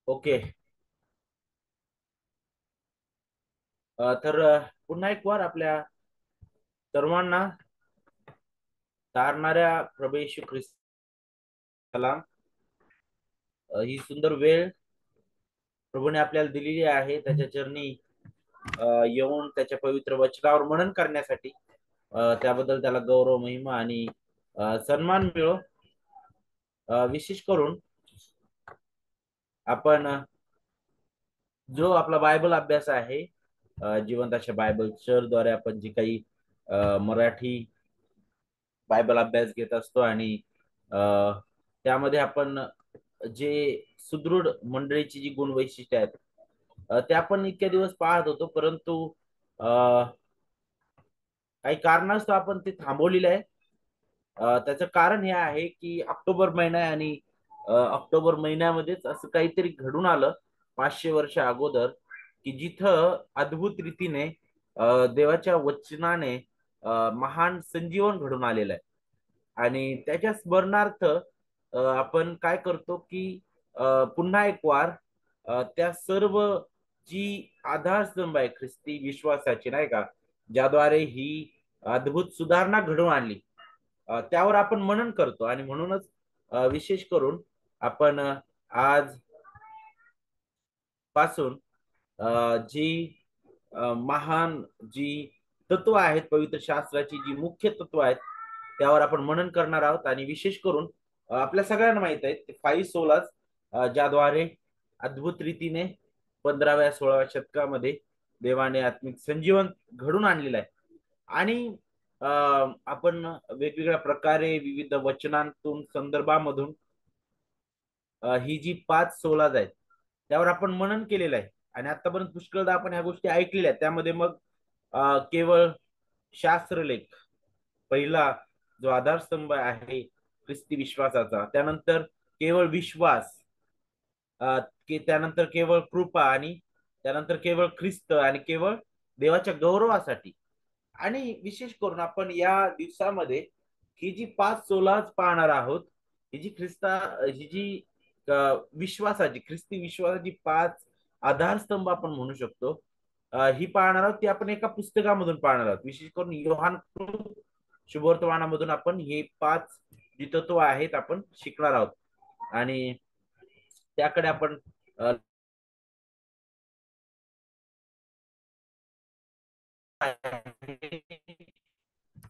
Okay. तर पुन्हा एक वार आपल्या सर्वांना तारणाऱ्या प्रभू येशू ख्रिस्ताला ही सुंदर वेळ प्रभूने आपल्याला दिलेली आहे. त्याच्या चरणी येऊन त्याच्या पवित्र वचनावर मनन करण्यासाठी त्याबद्दल त्याला गौरव, महिमा आणि सन्मान मिळो. विशेष करून आपण जो आपला बायबल अभ्यास आहे, जिवंत अशा बायबल द्वारे आपण जी काही मराठी बायबल अभ्यास घेत असतो आणि अ, त्यामध्ये आपण जे सुदृढ मंडळीची जी गुणवैशिष्ट्ये आहेत, ते आपण इतक्या दिवस पाहत होतो, परंतु अ, काही कारणास्तव आपण ते थांबवलेलं आहे. त्याचं कारण हे आहे की ऑक्टोबर महिना आहे आणि ऑक्टोबर महिन्यामध्येच असं काहीतरी घडून आलं 500 वर्ष अगोदर, की जिथं अद्भुत रीतीने देवाच्या वचनाने महान संजीवन घडून आलेलं आहे. आणि त्याच्या स्मरणार्थ आपण काय करतो की पुन्हा एक वार त्या सर्व जी आधारस्तंभ आहे ख्रिस्ती विश्वासाची, नाही का, ज्याद्वारे ही अद्भुत सुधारणा घडवून आणली, त्यावर आपण मनन करतो. आणि म्हणूनच विशेष करून आपण आज पासून जी महान जी तत्व आहेत पवित्र शास्त्राची, जी मुख्य तत्व आहेत, त्यावर आपण मनन करणार आहोत. आणि विशेष करून आपल्या सगळ्यांना माहित आहे फाईव्ह सोलाच, ज्याद्वारे अद्भुत रीतीने 15व्या 16व्या शतकामध्ये देवाने आत्मिक संजीवन घडून आणलेलं आहे. आणि आपण वेगवेगळ्या प्रकारे विविध वचनांतून, संदर्भामधून ही जी 5 सोलाज आहेत त्यावर आपण मनन केलेलं आहे. आणि आतापर्यंत पुष्कळदा आपण ह्या गोष्टी ऐकलेल्या आहेत. त्यामध्ये मग केवळ शास्त्रलेख, पहिला जो आधारस्तंभ आहे ख्रिस्ती विश्वासाचा, त्यानंतर केवळ विश्वास, त्यानंतर केवळ कृपा, आणि त्यानंतर केवळ ख्रिस्त, आणि केवळ देवाच्या गौरवासाठी. आणि विशेष करून आपण या दिवसामध्ये ही जी 5 सोलाच पाहणार आहोत, ही जी ही जी विश्वासाची, ख्रिस्ती विश्वासाची 5 आधारस्तंभ आपण म्हणू शकतो, ही पाहणार आहोत. ती आपण एका पुस्तकामधून पाहणार आहोत. विशेष करून योहान शुभवर्तमानामधून आपण हे 5 जी तत्व आहेत आपण शिकणार आहोत. आणि त्याकडे आपण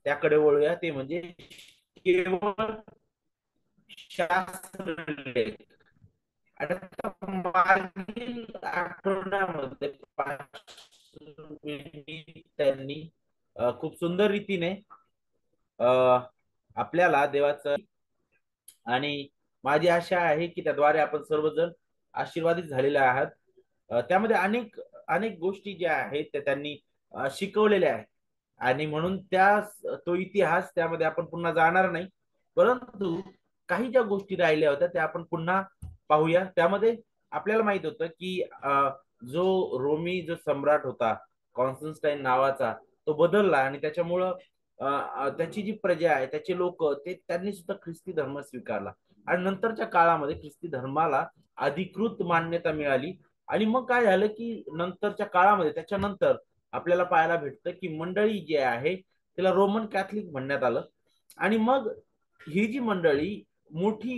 त्याकडे वळूया. ते म्हणजे केवळ शास्त्रलेख. आणि मागील आठवड्यामध्ये त्यांनी खूप सुंदर रीतीने अ, आपल्याला देवाचं, आणि माझी आशा आहे की त्याद्वारे आपण सर्वजण आशीर्वादित झालेले आहात. त्यामध्ये अनेक अनेक गोष्टी ज्या आहेत त्या त्यांनी शिकवलेल्या आहेत. आणि म्हणून तो इतिहास त्यामध्ये आपण पुन्हा जाणार नाही, परंतु काही ज्या गोष्टी राहिल्या होत्या त्या आपण पुन्हा पाहूया. त्यामध्ये आपल्याला माहित होतं की जो जो सम्राट होता, कॉन्स्टन्टाईन नावाचा, तो बदलला. आणि त्याच्यामुळं त्याची जी प्रजा आहे, त्याचे लोक, त्यांनी सुद्धा ख्रिस्ती धर्म स्वीकारला. आणि नंतरच्या काळामध्ये ख्रिस्ती धर्माला अधिकृत मान्यता मिळाली. आणि मग काय झालं की नंतरच्या काळामध्ये, त्याच्यानंतर आपल्याला पाहायला भेटतं की मंडळी जी आहे तिला रोमन कॅथलिक म्हणण्यात आलं. आणि मग ही जी मंडळी मोठी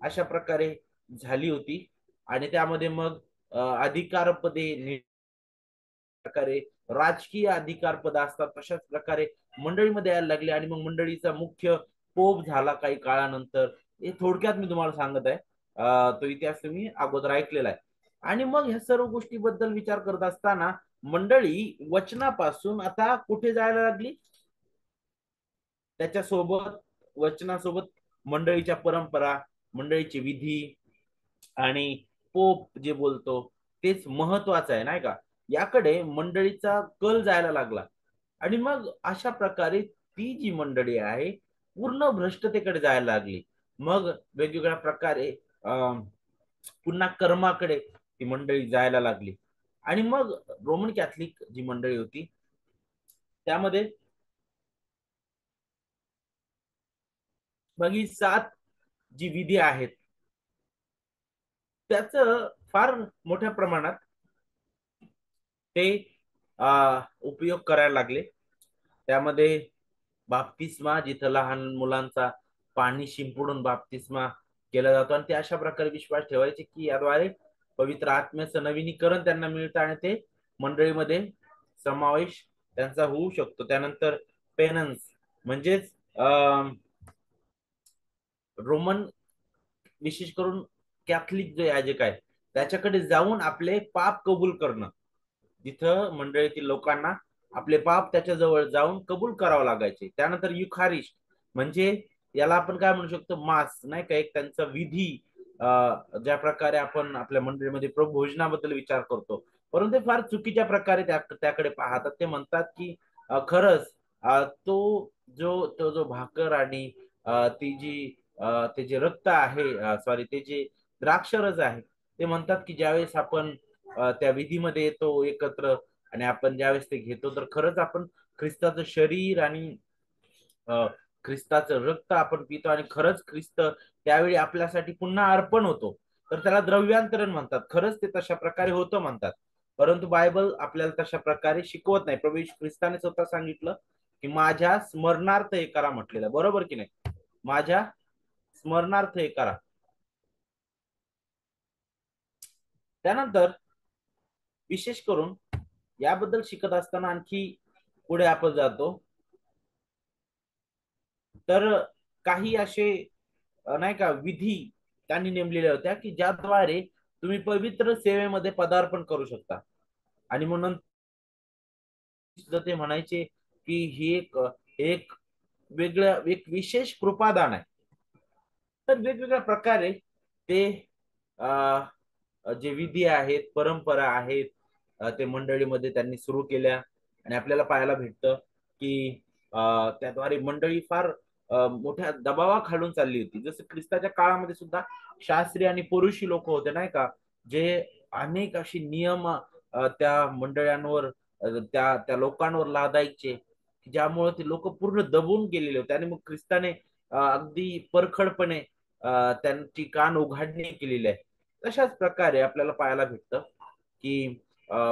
अशा प्रकारे झाली होती. आणि त्यामध्ये मग अधिकारपदे, प्रकारे राजकीय अधिकार पद असतात, तशाच प्रकारे मंडळीमध्ये यायला लागले. आणि मग मंडळीचा मुख्य पोप झाला काही काळानंतर. हे थोडक्यात मी तुम्हाला सांगत आहे. तो इतिहास तुम्ही अगोदर ऐकलेला आहे. आणि मग ह्या सर्व गोष्टीबद्दल विचार करत असताना मंडळी वचनापासून आता कुठे जायला लागली, त्याच्यासोबत, वचनासोबत मंडळीच्या परंपरा, मंडळीचे विधी, आणि पोप जे बोलतो तेच महत्वाचं आहे, नाही का, याकडे मंडळीचा कल जायला लागला. आणि मग अशा प्रकारे ती जी मंडळी आहे पूर्ण भ्रष्टतेकडे जायला लागली. मग वेगवेगळ्या प्रकारे पुन्हा कर्माकडे ती मंडळी जायला लागली. आणि मग रोमन कॅथलिक जी मंडळी होती त्यामध्ये मग ही 7 जी विधी आहेत, त्याचं फार मोठ्या प्रमाणात ते उपयोग करायला लागले. त्यामध्ये बाप्तिस्मा, जिथं लहान मुलांचा पाणी शिंपडून बाप्तिस्मा केला जातो, आणि ते अशा प्रकारे विश्वास ठेवायचे की याद्वारे पवित्र आत्म्याचं नवीनीकरण त्यांना मिळतं आणि ते मंडळीमध्ये समावेश त्यांचा होऊ शकतो. त्यानंतर पेनन्स म्हणजेच रोमन, विशेष करून कॅथलिक जो याजक आहे त्याच्याकडे जाऊन आपले पाप कबूल करणं. जिथं मंडळीतील लोकांना आपले पाप त्याच्या जवळ जाऊन कबूल करावं लागायचे. त्यानंतर युखारिस्ट म्हणजे याला आपण काय म्हणू शकतो, मास नाही का, एक त्यांचा विधी. ज्या प्रकारे आपण आपल्या मंडळीमध्ये प्रभू भोजनाबद्दल विचार करतो, परंतु ते फार चुकीच्या प्रकारे त्याकडे पाहतात. ते म्हणतात की खरंच तो जो भाकर आणि ती जी ते जे रक्त आहे, सॉरी, ते जे द्राक्षरस आहे, ते म्हणतात की ज्यावेळेस आपण त्या विधीमध्ये येतो एकत्र आणि आपण ज्यावेळेस ते घेतो, तर खरंच आपण ख्रिस्ताचं शरीर आणि ख्रिस्ताचं रक्त आपण पितो आणि खरंच ख्रिस्त त्यावेळी आपल्यासाठी पुन्हा अर्पण होतो. तर त्याला द्रव्यांतरण म्हणतात. खरंच ते तशा प्रकारे होतं म्हणतात. परंतु बायबल आपल्याला तशा प्रकारे शिकवत नाही. प्रभू येशू ख्रिस्ताने स्वतः सांगितलं की माझ्या स्मरणार्थ हे करा म्हटलेलं, बरोबर की नाही? माझ्या स्मरणार्थ हे करा. त्यानंतर विशेष करून याबद्दल शिकत असताना आणखी पुढे आपण जातो, तर काही असे नाही का विधी त्यांनी नेमलेल्या होत्या की ज्याद्वारे तुम्ही पवित्र सेवेमध्ये पदार्पण करू शकता. आणि म्हणून ते म्हणायचे की ही एक एक एक विशेष कृपादान आहे. तर वेगवेगळ्या प्रकारे ते जे विधी आहेत, परंपरा आहेत, ते मंडळीमध्ये त्यांनी सुरू केल्या. आणि आपल्याला पाहायला भेटतं की त्याद्वारे मंडळी फार मोठ्या दबावाखालून चालली होती. जसं ख्रिस्ताच्या काळामध्ये सुद्धा शास्त्री आणि पुरुषी लोक होते नाही का, जे अनेक अशी नियम त्या मंडळांवर, त्या त्या लोकांवर लादायचे, ज्यामुळे ते लोक पूर्ण दबून गेलेले होते. आणि मग ख्रिस्ताने अगदी परखडपणे त्यांची कान उघाडणी केलेली आहे. तशाच प्रकारे आपल्याला पाहायला भेटतं की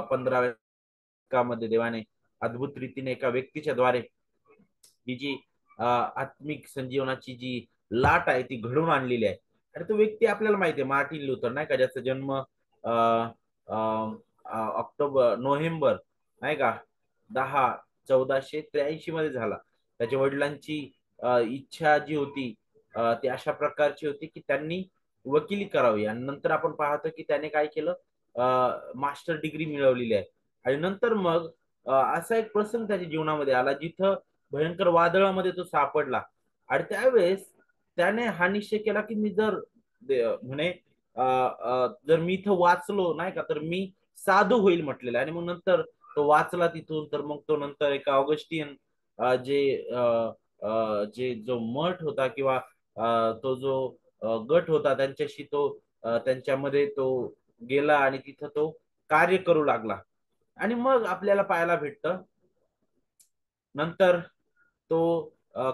15व्या देवाने अद्भुत रीतीने एका व्यक्तीच्या द्वारे ही जी आत्मिक संजीवनाची जी लाट आहे ती घडवून आणलेली आहे. आणि तो व्यक्ती आपल्याला माहिती आहे, मार्टिन लुथर नाही का, ज्याचा जन्म नोव्हेंबर नाही का 10 1483 मध्ये झाला. त्याच्या वडिलांची इच्छा जी होती ती अशा प्रकारची होती की त्यांनी वकिली करावी. आणि नंतर आपण पाहतो की त्याने काय केलं, मास्टर डिग्री मिळवलेली आहे. आणि नंतर मग असा एक प्रसंग त्याच्या जीवनामध्ये आला जिथं भयंकर वादळामध्ये तो सापडला. आणि त्यावेळेस त्याने हा निश्चय केला की मी जर म्हणे जर मी इथं वाचलो नाही का, तर मी साधू होईल म्हटलेलं. आणि मग नंतर तो वाचला तिथून, तर मग तो नंतर एका ऑगस्टियन जे जे जो मठ होता किंवा तो जो गट होता त्यांच्याशी तो त्यांच्यामध्ये तो गेला आणि तिथं तो कार्य करू लागला. आणि मग आपल्याला पाहायला भेटतं नंतर तो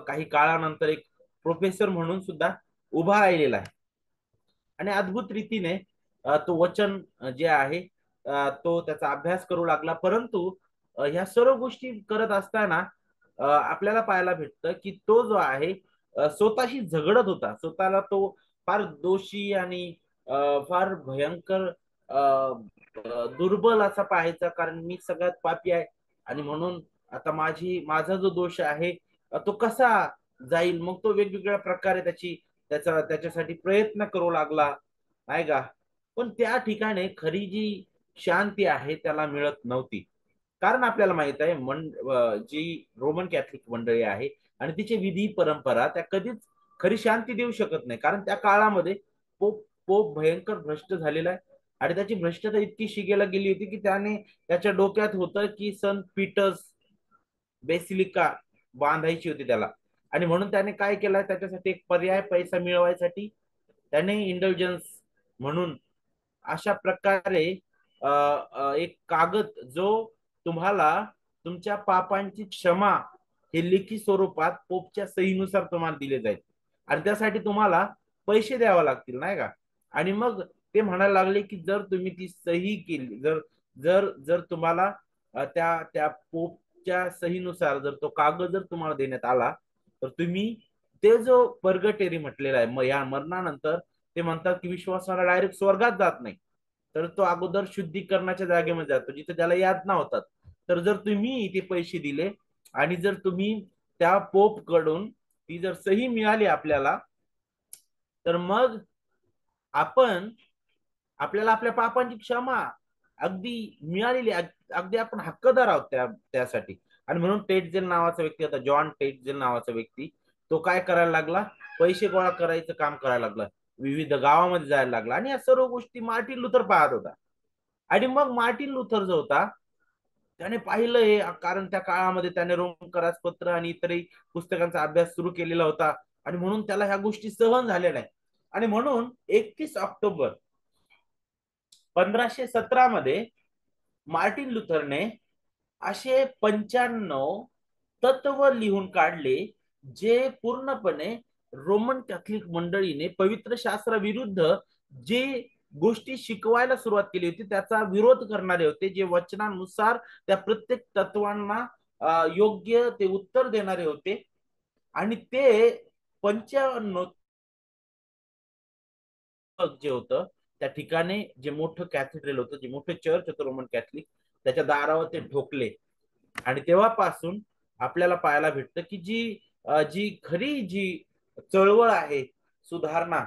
काही काळानंतर एक प्रोफेसर म्हणून सुद्धा उभा राहिलेला आहे. आणि अद्भुत रीतीने तो वचन जे आहे तो त्याचा अभ्यास करू लागला. परंतु ह्या सर्व गोष्टी करत असताना आपल्याला पाहायला भेटतं की तो जो आहे स्वतःशी झगडत होता. स्वतःला तो फार दोषी आणि फार भयंकर दुर्बल असा पाहायचा, कारण मी सगळ्यात पापी आहे. आणि म्हणून आता माझा जो दोष आहे तो कसा जाईल. मग तो वेगवेगळ्या प्रकारे त्याच्यासाठी प्रयत्न करू लागला नाही का. पण त्या ठिकाणी खरी जी शांती आहे त्याला मिळत नव्हती. कारण आपल्याला माहित आहे जी रोमन कॅथलिक मंडळी आहे आणि तिचे विधी परंपरा त्या कधीच खरी शांती देऊ शकत नाही. कारण त्या काळामध्ये पोप पोप भयंकर भ्रष्ट झालेला आहे. आणि त्याची भ्रष्टता इतकी शिगेला गेली होती की त्याने त्याच्या डोक्यात होतं की संत पीटर्स बेसिलिका बांधायची होती त्याला. आणि म्हणून त्याने काय केलं, त्याच्यासाठी एक पर्याय पैसा मिळवायसाठी त्याने इंडल्जन्स म्हणून अशा प्रकारे एक कागद जो तुम्हाला तुमच्या पापांची क्षमा हे लेखी स्वरूपात पोपच्या सहीनुसार तुम्हाला दिले जाईल. आणि त्यासाठी तुम्हाला पैसे द्यावे लागतील नाही का. आणि मग ते म्हणायला लागले की जर तुम्ही ती सही केली, जर जर जर तुम्हाला त्या त्या पोपच्या सहीनुसार जर तो कागद जर तुम्हाला देण्यात आला, तर तुम्ही ते जो पर्गटेरी म्हटलेला आहे या मरणानंतर, ते म्हणतात की विश्वासाला डायरेक्ट स्वर्गात जात नाही, तर तो अगोदर शुद्धीकरणाच्या जागेमध्ये जातो जिथे त्याला यातना होतात. तर जर तुम्ही ते पैसे दिले आणि जर तुम्ही त्या पोप कडून ती जर सही मिळाली आपल्याला, तर मग आपण आपल्याला आपल्या पापांची क्षमा अगदी मिळालेली, अगदी आपण हक्कदार आहोत त्यासाठी. आणि म्हणून टेटजेल नावाचा व्यक्ती होता, जॉन टेटजेल नावाचा व्यक्ती, तो काय करायला लागला, पैसे गोळा करायचं काम करायला लागला, विविध गावामध्ये जायला लागला, आणि या सर्व गोष्टी मार्टिन लुथर पाहत होता. आणि मग मार्टिन लुथर जो होता त्याने पाहिलं हे, कारण त्या काळामध्ये त्याने रोमकरास पत्र आणि इतरही पुस्तकांचा अभ्यास सुरू केलेला होता, आणि म्हणून त्याला ह्या गोष्टी सहन झाल्या नाही. आणि म्हणून 31 ऑक्टोबर 1517 मध्ये मार्टिन लुथरने असे 95 तत्व लिहून काढले, जे पूर्णपणे रोमन कॅथलिक मंडळीने पवित्र शास्त्राविरुद्ध जे गोष्टी शिकवायला सुरुवात केली होती त्याचा विरोध करणारे होते, जे वचनानुसार त्या प्रत्येक तत्वांना योग्य ते उत्तर देणारे होते. आणि ते 95 जे होतं त्या ठिकाणी, जे मोठं कॅथेड्रल होतं, जे मोठं चर्च होतं रोमन कॅथलिक, त्याच्या दारावर ते ठोकले. आणि तेव्हापासून आपल्याला पाहायला भेटतं की जी खरी जी चळवळ आहे सुधारणा,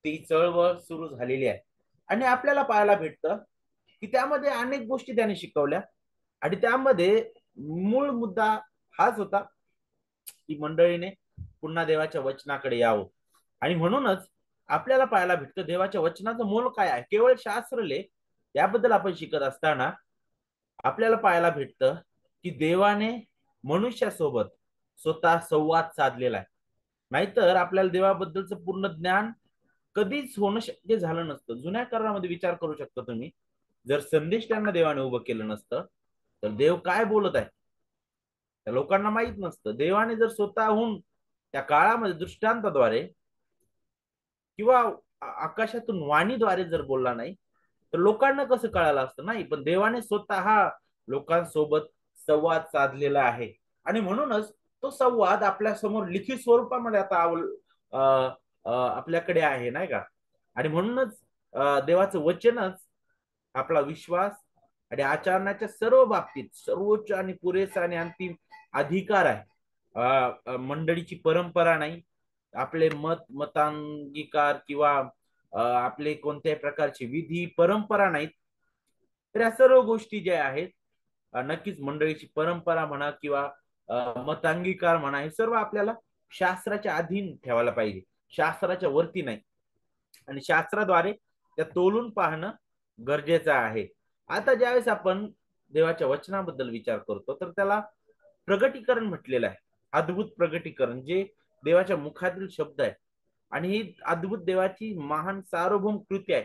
ती चळवळ सुरू झालेली आहे. आणि आपल्याला पाहायला भेटतं की त्यामध्ये अनेक गोष्टी त्याने शिकवल्या, आणि त्यामध्ये मूळ मुद्दा हाच होता की मंडळीने पुन्हा देवाच्या वचनाकडे यावं. आणि म्हणूनच आपल्याला पाहायला भेटतं देवाच्या वचनाचं मोल काय आहे. केवळ शास्त्रलेख याबद्दल आपण शिकत असताना आपल्याला पाहायला भेटतं की देवाने मनुष्यासोबत स्वतः संवाद साधलेला आहे. नाहीतर आपल्याला देवाबद्दलचं पूर्ण ज्ञान कधीच होणं शक्य झालं नसतं. जुन्या करारामध्ये विचार करू शकता तुम्ही, जर संदेश त्यांना देवाने उभं केलं नसतं, तर देव काय बोलत आहे त्या लोकांना माहित नसतं. देवाने जर स्वतःहून त्या काळामध्ये दृष्टांताद्वारे किंवा आकाशातून वाणीद्वारे जर बोलला नाही, तर लोकांना कसं कळालं असतं. नाही, पण देवाने स्वतः लोकांसोबत संवाद साधलेला आहे. आणि म्हणूनच तो संवाद आपल्या समोर लिखित स्वरूपामध्ये आता आपल्याकडे आहे, नाही का. आणि म्हणूनच देवाचं वचनच आपला विश्वास आणि आचरणाच्या सर्व बाबतीत सर्वोच्च आणि पुरेसा आणि अंतिम अधिकार आहे. मंडळीची परंपरा नाही, आपले मतांगीकार किंवा आपले कोणत्याही प्रकारची विधी परंपरा नाहीत. तर या सर्व गोष्टी ज्या आहेत, नक्कीच मंडळीची परंपरा म्हणा किंवा मतांगीकार म्हणा, हे सर्व आपल्याला शास्त्राच्या अधीन ठेवायला पाहिजे, शास्त्राच्या वरती नाही. आणि शास्त्राद्वारे त्या तोलून पाहणं गरजेचं आहे. आता ज्यावेळेस आपण देवाच्या वचनाबद्दल विचार करतो, तर त्याला प्रगटीकरण म्हटलेलं आहे. अद्भुत प्रगटीकरण, जे देवाच्या मुखातील शब्द आहे, आणि ही अद्भुत देवाची महान सार्वभौम कृती आहे.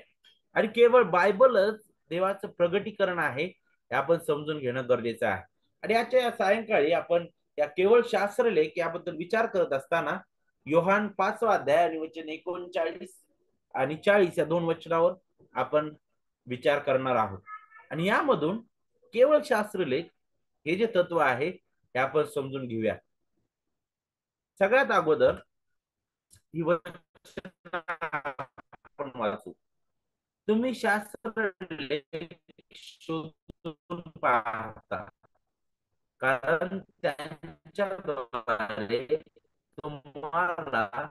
आणि केवळ बायबलच देवाचं प्रगटीकरण आहे हे आपण समजून घेणं गरजेचं आहे. आणि आजच्या सायंकाळी आपण या केवळ शास्त्रलेख याबद्दल विचार करत असताना योहान 5 अध्याय आणि वचन 39 आणि 40 या 2 वचनावर आपण विचार करणार आहोत. आणि यामधून केवळ शास्त्रलेख हे जे तत्व आहे हे आपण समजून घेऊया. सगळ्यात अगोदर ही वचन आपण वाचू. तुम्ही शास्त्रलेख शोधून पाहता, कारण त्यांच्याद्वारे तुम्हाला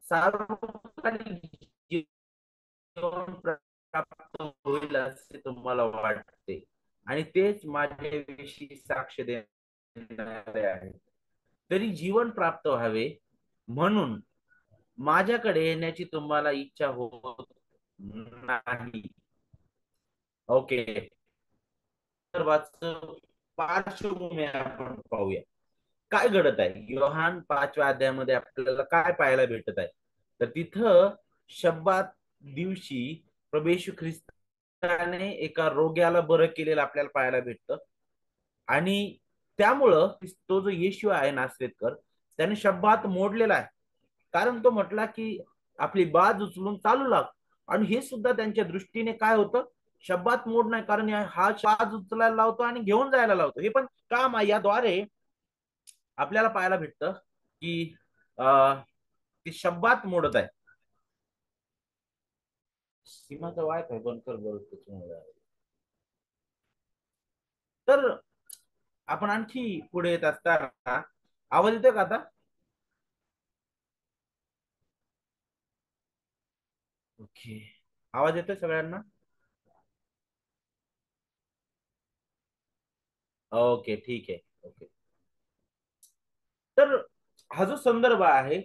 सार्वकालिक जीवन प्राप्त होईल असे तुम्हाला वाटते, आणि तेच माझ्याविषयी साक्ष देणारे आहे. तरी जीवन प्राप्त व्हावे म्हणून माझ्याकडे येण्याची तुम्हाला इच्छा होत नाही. ओके, तर पार्श्वभूमी आपण पाहूया. काय घडत आहे योहान 5 अध्यायामध्ये, आपल्याला काय पाहायला भेटत आहे. तर तिथं शब्दात दिवशी प्रभू येशू ख्रिस्ताने एका रोग्याला बरं केलेलं आपल्याला पाहायला भेटतं. आणि त्यामुळं तो जो येशू आहे नासरेतकर, त्याने शब्दात मोडलेला आहे. कारण तो म्हटला की आपली बाज उचलून चालू लाग. आणि हे सुद्धा त्यांच्या दृष्टीने काय होतं, शब्दात मोड नाही, कारण हा श्वास उचलायला लावतो आणि घेऊन जायला लावतो. हे पण काम आहे. याद्वारे आपल्याला पाहायला भेटतं की ते शब्दात मोडत आहे. सीमाचा वायफाय बंद कर बरं त्याच्यामुळे. तर आपण आणखी पुढे येत असताना, आवाज येतोय का आता? ओके, आवाज येतोय सगळ्यांना? ओके, ठीक आहे. ओके. तर हा जो संदर्भ आहे,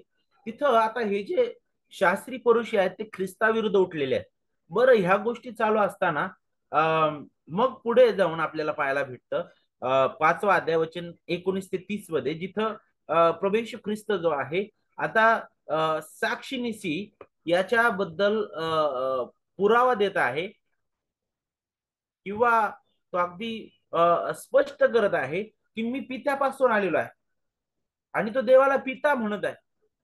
तिथं आता हे जे शास्त्री पुरुष आहेत ते ख्रिस्ताविरुद्ध उठलेले आहेत. बरं, ह्या गोष्टी चालू असताना मग पुढे जाऊन आपल्याला पाहायला भेटतं 5वा अध्याय वचन 19 ते 30 मध्ये, जिथं प्रभू येशू ख्रिस्त जो आहे आता साक्षीनिशी याच्याबद्दल पुरावा देत आहे, किंवा तो अगदी स्पष्ट करत आहे की मी पित्यापासून आलेलो आहे, आणि तो देवाला पिता म्हणत आहे.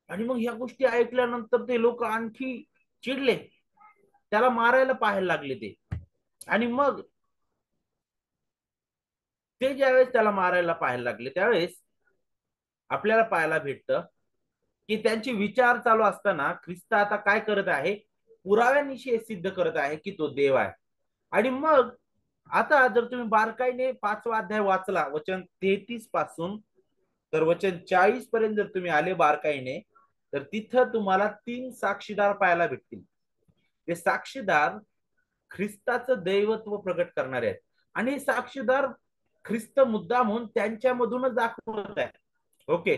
आणि मग ह्या गोष्टी ऐकल्यानंतर ते लोक आणखी चिडले, त्याला मारायला पाहायला लागले ते. आणि मग ते ज्यावेळेस त्याला मारायला पाहायला लागले, त्यावेळेस आपल्याला पाहायला भेटतं की त्यांचे विचार चालू असताना ख्रिस्त आता काय करत आहे, पुराव्यानिशी हे सिद्ध करत आहे की तो देव आहे. आणि मग आता जर तुम्ही बारकाईने 5वा अध्याय वाचला वचन 33 पासून तर वचन 40 पर्यंत जर तुम्ही आले बारकाईने, तर तिथं तुम्हाला 3 साक्षीदार पाहायला भेटतील. ते साक्षीदार ख्रिस्ताचं दैवत्व प्रकट करणारे आहेत, आणि हे साक्षीदार ख्रिस्त मुद्दा म्हणून त्यांच्यामधूनच दाखवत आहे. ओके.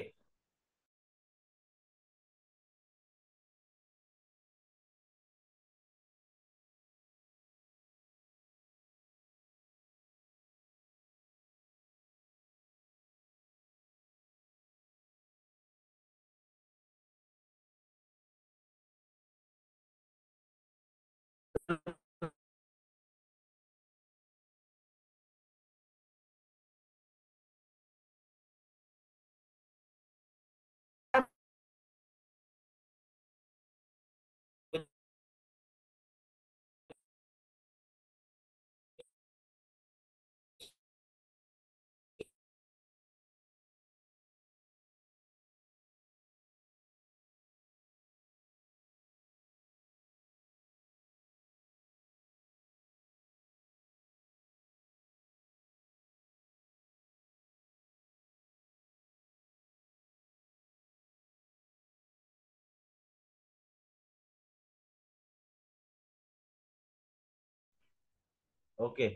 ओके,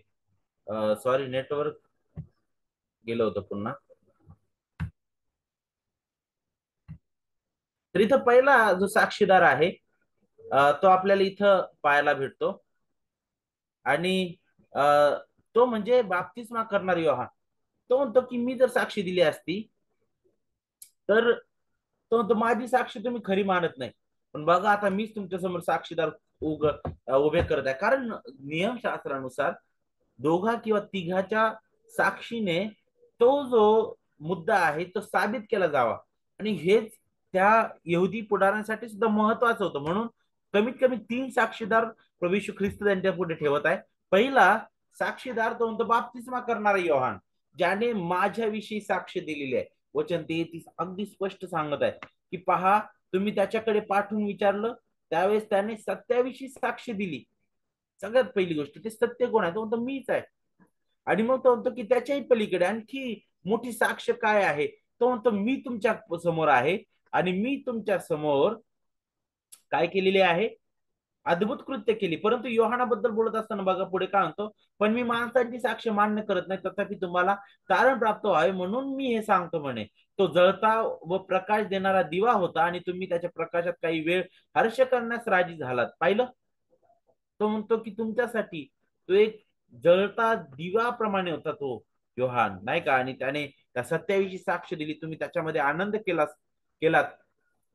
सॉरी, नेटवर्क गेलं होतं पुन्हा. तर इथं पहिला जो साक्षीदार आहे तो आपल्याला इथं पाहायला भेटतो, आणि तो म्हणजे बाप्तिस्मा करणारा योहान. तो म्हणतो की मी जर साक्षी दिली असती तर तो म्हणतो माझी साक्षी तुम्ही खरी मानत नाही, पण बघा आता मीच तुमच्या समोर साक्षीदार उभे करत आहे. कारण नियमशास्त्रानुसार दोघा किंवा तिघाच्या साक्षीने तो जो मुद्दा आहे तो साबित केला जावा, आणि हेच त्या यहुदी पुढाऱ्यांसाठी सुद्धा महत्वाचं होतं. म्हणून कमीत कमी 3 साक्षीदार प्रभू येशू ख्रिस्त त्यांच्या पुढे ठेवत आहे. पहिला साक्षीदार तो म्हणतो बाप्तिस्मा करणारा योहान, ज्याने माझ्याविषयी साक्ष दिलेली आहे. वचन 33 अगदी स्पष्ट सांगत आहे की पहा, तुम्ही त्याच्याकडे पाठवून विचारलं, त्यावेळेस त्याने सत्याविषयी साक्ष दिली. सगळ्यात पहिली गोष्ट, ते सत्य कोण आहे? तो म्हणतो मीच आहे. आणि मग तो म्हणतो की त्याच्याही पलीकडे आणखी मोठी साक्ष काय आहे? तो म्हणतो मी तुमच्या समोर आहे, आणि मी तुमच्या समोर काय केलेले आहे? अद्भुत कृत्य केली. परंतु योहानाबद्दल बोलत असताना बघा पुढे काय म्हणतो, पण मी माणसांची साक्ष मान्य करत नाही, तथापि तुम्हाला कारण प्राप्त व्हावे म्हणून मी हे सांगतो म्हणे. तो जळता व प्रकाश देणारा दिवा होता, आणि तुम्ही त्याच्या प्रकाशात काही वेळ हर्ष करण्यास राजी झालात. पाहिलं, तो म्हणतो की तुमच्यासाठी तो एक जळता दिवाप्रमाणे होता तो योहान, नाही का? आणि त्याने त्या सत्याविषयी साक्ष दिली, तुम्ही त्याच्यामध्ये आनंद केलात,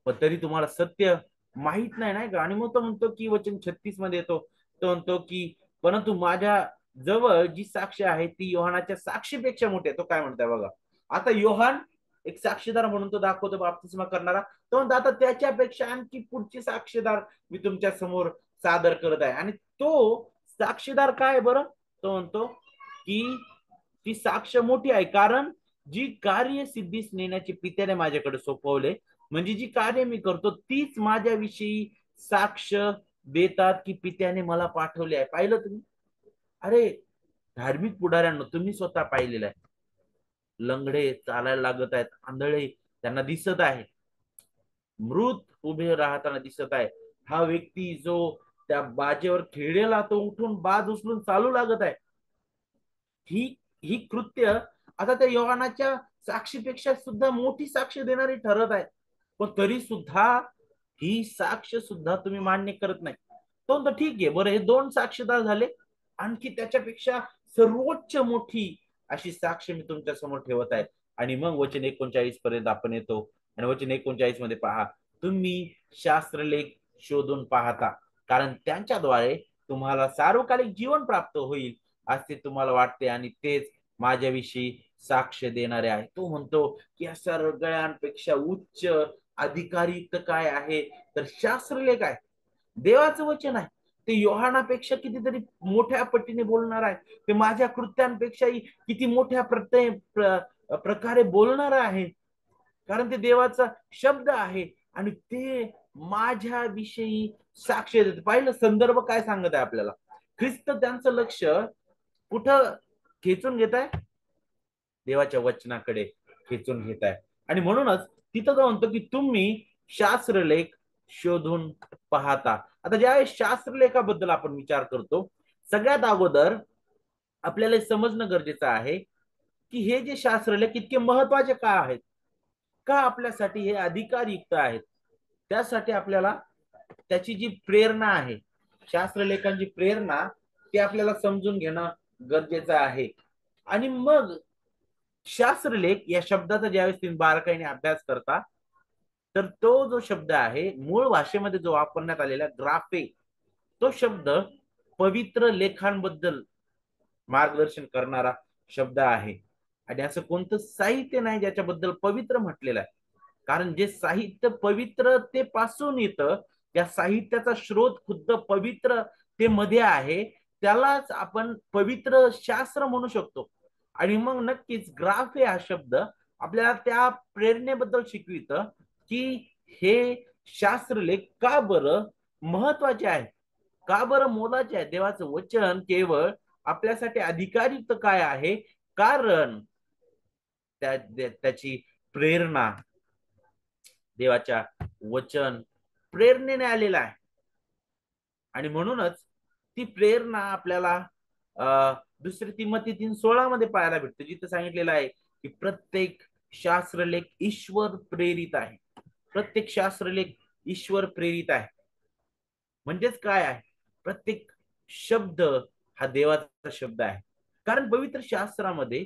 पण तरी तुम्हाला सत्य माहित नाही, नाही का? आणि मग तो म्हणतो की वचन 36 मध्ये येतो, तो म्हणतो की परंतु माझ्या जवळ जी साक्ष आहे ती योहानाच्या साक्षीपेक्षा मोठी आहे. तो काय म्हणताय बघा, आता योहान एक साक्षीदार म्हणून तो दाखवतो बाप्तिस्मा करणारा, तो म्हणतो आता त्याच्यापेक्षा आणखी पुढची साक्षीदार मी तुमच्या समोर सादर करत आहे. आणि तो साक्षीदार काय बरं, तो म्हणतो की ती साक्ष मोठी आहे, कारण जी कार्य सिद्धीस नेण्याचे पित्याने माझ्याकडे सोपवले, म्हणजे जी कार्य मी करतो तीच माझ्याविषयी साक्ष देतात की पित्याने मला पाठवले आहे. पाहिलं तुम्ही? अरे धार्मिक पुढाऱ्यांना, तुम्ही स्वतः पाहिलेलं आहे, लंगडे चालायला लागत आहेत, आंधळे त्यांना दिसत आहे, मृत उभे राहताना दिसत आहे. हा व्यक्ती जो त्या बाजेवर खेळलेला, तो उठून बाज उचलून चालू लागत आहे. ही ही कृत्य आता त्या योहानाच्या साक्षीपेक्षा सुद्धा मोठी साक्ष देणारी ठरत आहे. पण तरी सुद्धा ही साक्ष सुद्धा तुम्ही मान्य करत नाही. तो तर ठीक आहे, बरं हे दोन साक्षीदार झाले, आणखी त्याच्यापेक्षा सर्वोच्च मोठी अशी साक्ष मी तुमच्या समोर ठेवत आहे. आणि मग वचन 39 पर्यंत आपण येतो. आणि वचन 39 मध्ये पहा, तुम्ही शास्त्रलेख शोधून पाहता, कारण त्यांच्याद्वारे तुम्हाला सार्वकालिक जीवन प्राप्त होईल असे तुम्हाला वाटते, आणि तेच माझ्याविषयी साक्ष देणारे आहे. तो म्हणतो की या सगळ्यांपेक्षा उच्च अधिकारी तर काय आहे, तर शास्त्रलेख आहे, देवाचं वचन आहे. ते योहानापेक्षा कितीतरी मोठ्या पटीने बोलणार आहे, ते माझ्या कृत्यांपेक्षाही किती मोठ्या प्रकारे बोलणार आहे, कारण ते देवाचा शब्द आहे आणि ते माझ्या विषयी साक्ष देते. पाहिलं संदर्भ काय सांगत आहे आपल्याला? ख्रिस्त त्यांचं लक्ष कुठं खेचून घेत आहे? देवाच्या वचनाकडे खेचून घेत आहे. आणि म्हणूनच तिथं जो म्हणतो की तुम्ही शास्त्रलेख शोधून पाहता. आता ज्यावेळेस शास्त्रलेखाबद्दल आपण विचार करतो, सगळ्यात अगोदर आपल्याला समजणं गरजेचं आहे की हे जे शास्त्रलेख इतके महत्वाचे का आहेत, का आपल्यासाठी हे अधिकारयुक्त आहेत. त्यासाठी आपल्याला त्याची जी प्रेरणा आहे, शास्त्रलेखांची प्रेरणा, ते आपल्याला समजून घेणं गरजेचं आहे. आणि मग शास्त्रलेख या शब्दाचा ज्यावेळेस तुम्ही बारकाईने अभ्यास करता, तर तो जो शब्द आहे मूळ भाषेमध्ये जो वापरण्यात आलेला ग्राफे, तो शब्द पवित्र लेखांबद्दल मार्गदर्शन करणारा शब्द आहे. आणि असं कोणतं साहित्य नाही ज्याच्याबद्दल पवित्र म्हटलेलं आहे, कारण जे साहित्य पवित्रते पासून येतं, त्या साहित्याचा स्रोत खुद्द पवित्र ते मध्ये आहे, त्यालाच आपण पवित्र शास्त्र म्हणू शकतो. आणि मग नक्कीच ग्राफ हा शब्द आपल्याला त्या प्रेरणेबद्दल शिकवित की हे शास्त्रलेख का बरं महत्वाचे आहे, का बरं मोलाचे आहे. देवाचं वचन केवळ आपल्यासाठी अधिकारित काय आहे, कारण त्याची प्रेरणा, देवाच्या वचन प्रेरणेने आलेला आहे. आणि म्हणूनच ती प्रेरणा आपल्याला दुसरी तिमोथी 3:16 मध्ये पाहायला भेटते, जिथे सांगितलेलं आहे की प्रत्येक शास्त्रलेख ईश्वर प्रेरित आहे. प्रत्येक शास्त्रलेख ईश्वर प्रेरित आहे. म्हणजेच काय आहे, प्रत्येक शब्द हा देवाचा शब्द आहे. कारण पवित्र शास्त्रामध्ये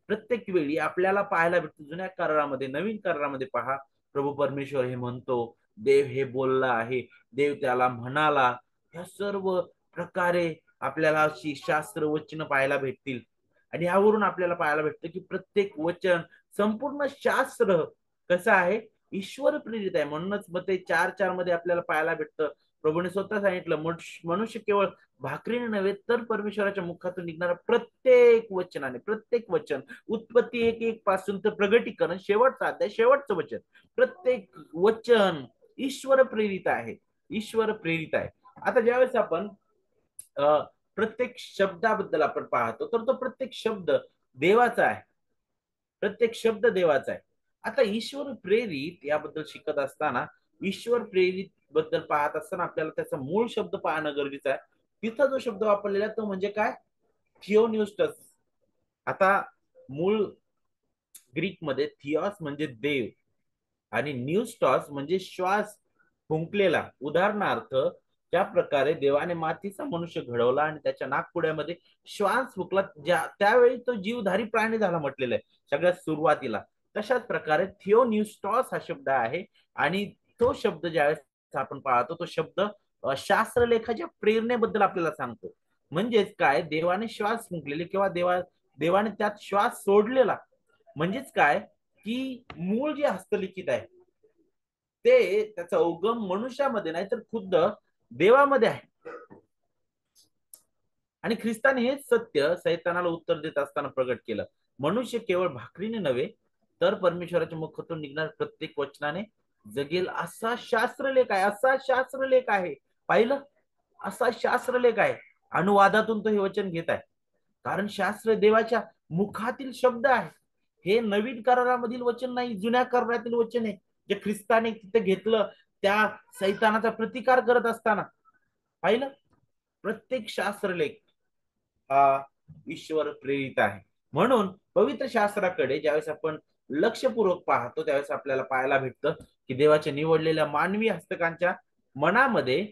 प्रत्येक वेळी आपल्याला पाहायला भेटतो, जुन्या करारामध्ये, नवीन करारामध्ये पहा, प्रभू परमेश्वर हे म्हणतो, देव हे बोलला आहे, देव त्याला म्हणाला, या सर्व प्रकारे आपल्याला अशी शास्त्र वचन पाहायला भेटतील. आणि यावरून आपल्याला पाहायला भेटतं की प्रत्येक वचन, संपूर्ण शास्त्र कसं आहे, ईश्वर प्रेरित आहे. म्हणूनच मग ते 4:4 मध्ये आपल्याला पाहायला भेटतं, प्रभूने स्वतः सांगितलं, मनुष्य केवळ भाकरीने नव्हे तर परमेश्वराच्या मुखातून निघणाऱ्या प्रत्येक वचनाने, प्रत्येक वचन, उत्पत्ती 1:1 पासून तर प्रगटीकरण शेवटचा अध्याय, शेवटचं वचन, प्रत्येक वचन ईश्वर प्रेरित आहे, ईश्वर प्रेरित आहे. आता ज्यावेळेस आपण प्रत्येक शब्दाबद्दल आपण पाहतो, तर तो प्रत्येक शब्द देवाचा आहे, प्रत्येक शब्द देवाचा आहे. आता ईश्वर प्रेरित याबद्दल शिकत असताना, ईश्वर प्रेरित बद्दल पाहत असताना आपल्याला त्याचा मूळ शब्द पाहणं गरजेचं आहे. तिथं जो शब्द वापरलेला तो म्हणजे काय, थिओन्युस्टस. आता मूळ ग्रीक मध्ये थिओस म्हणजे देव आणि न्यूस्टॉस म्हणजे श्वास फुंकलेला. उदाहरणार्थ, ज्या प्रकारे देवाने मातीचा मनुष्य घडवला आणि त्याच्या नाकपुड्यामध्ये श्वास फुकला, त्यावेळी तो जीवधारी प्राणी झाला म्हटलेला आहे सगळ्यात सुरुवातीला. तशाच प्रकारे थिओन्युस्टॉस हा शब्द आहे. आणि तो शब्द ज्यावेळेस आपण पाहतो, तो शब्द शास्त्रलेखाच्या प्रेरणेबद्दल आपल्याला सांगतो. म्हणजेच काय, देवाने श्वास फुंकलेले किंवा देवाने त्यात श्वास सोडलेला. म्हणजेच काय की मूळ जे हस्तलिखित आहे ते त्याचा उगम मनुष्यामध्ये नाही तर खुद्द देवामध्ये आहे. आणि ख्रिस्ताने हेच सत्य सैतानाला उत्तर देत असताना प्रगट केलं. मनुष्य केवळ भाकरीने नव्हे तर परमेश्वराच्या मुखातून निघणार प्रत्येक वचनाने जगेल असा शास्त्रलेख आहे. असा शास्त्रलेख आहे. पाहिलं, असा शास्त्रलेख आहे. अनुवादातून तो हे वचन घेत आहे. कारण शास्त्र देवाच्या मुखातील शब्द आहे. हे नवीन करारामधील वचन नाही, जुन्या करारातील वचन आहे, जे ख्रिस्ताने तिथे घेतलं त्या सैतानाचा प्रतिकार करत असताना. पाहिलं, प्रत्येक शास्त्रलेख हा ईश्वर प्रेरित आहे. म्हणून पवित्र शास्त्राकडे ज्यावेळेस आपण लक्षपूर्वक पाहतो त्यावेळेस आपल्याला पाहायला भेटतं की देवाच्या निवडलेल्या मानवी हस्तकांच्या मनामध्ये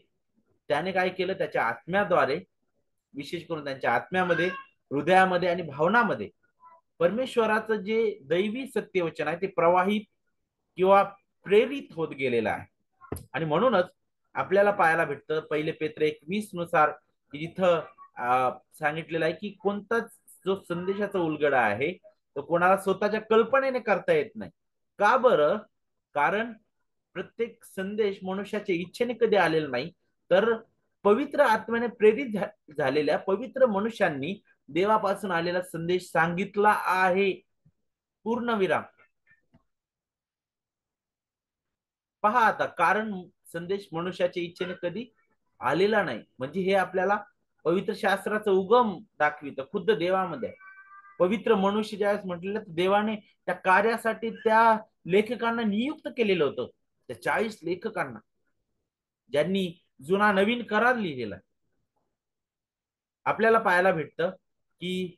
त्याने काय केलं, त्याच्या आत्म्याद्वारे, विशेष करून त्यांच्या आत्म्यामध्ये, हृदयामध्ये आणि भावनामध्ये परमेश्वराचं जे दैवी सत्यवचन आहे ते प्रवाहित किंवा प्रेरित होत गेलेलं आहे. आणि म्हणूनच आपल्याला पाहायला भेटतं पहिले पेत्र 1:20 नुसार जिथं सांगितलेलं आहे की कोणताच जो संदेशाचा उलगडा आहे तो कोणाला स्वतःच्या कल्पनेने करता येत नाही. का बरं? कारण प्रत्येक संदेश मनुष्याच्या इच्छेने कधी आलेला नाही, तर पवित्र आत्म्याने प्रेरित झालेल्या पवित्र मनुष्यांनी देवापासून आलेला संदेश सांगितला आहे. पूर्णविराम. पहा आता, कारण संदेश मनुष्याच्या इच्छेने कधी आलेला नाही, म्हणजे हे आपल्याला पवित्र शास्त्राचा उगम दाखवितं खुद्द देवामध्ये. पवित्र मनुष्य ज्यावेळेस म्हटलेलं देवाने त्या कार्यासाठी त्या लेखकांना नियुक्त केलेलं होतं, त्या 40 लेखकांना, ज्यांनी जुना नवीन करार लिहिलेला. आपल्याला पाहायला भेटतं की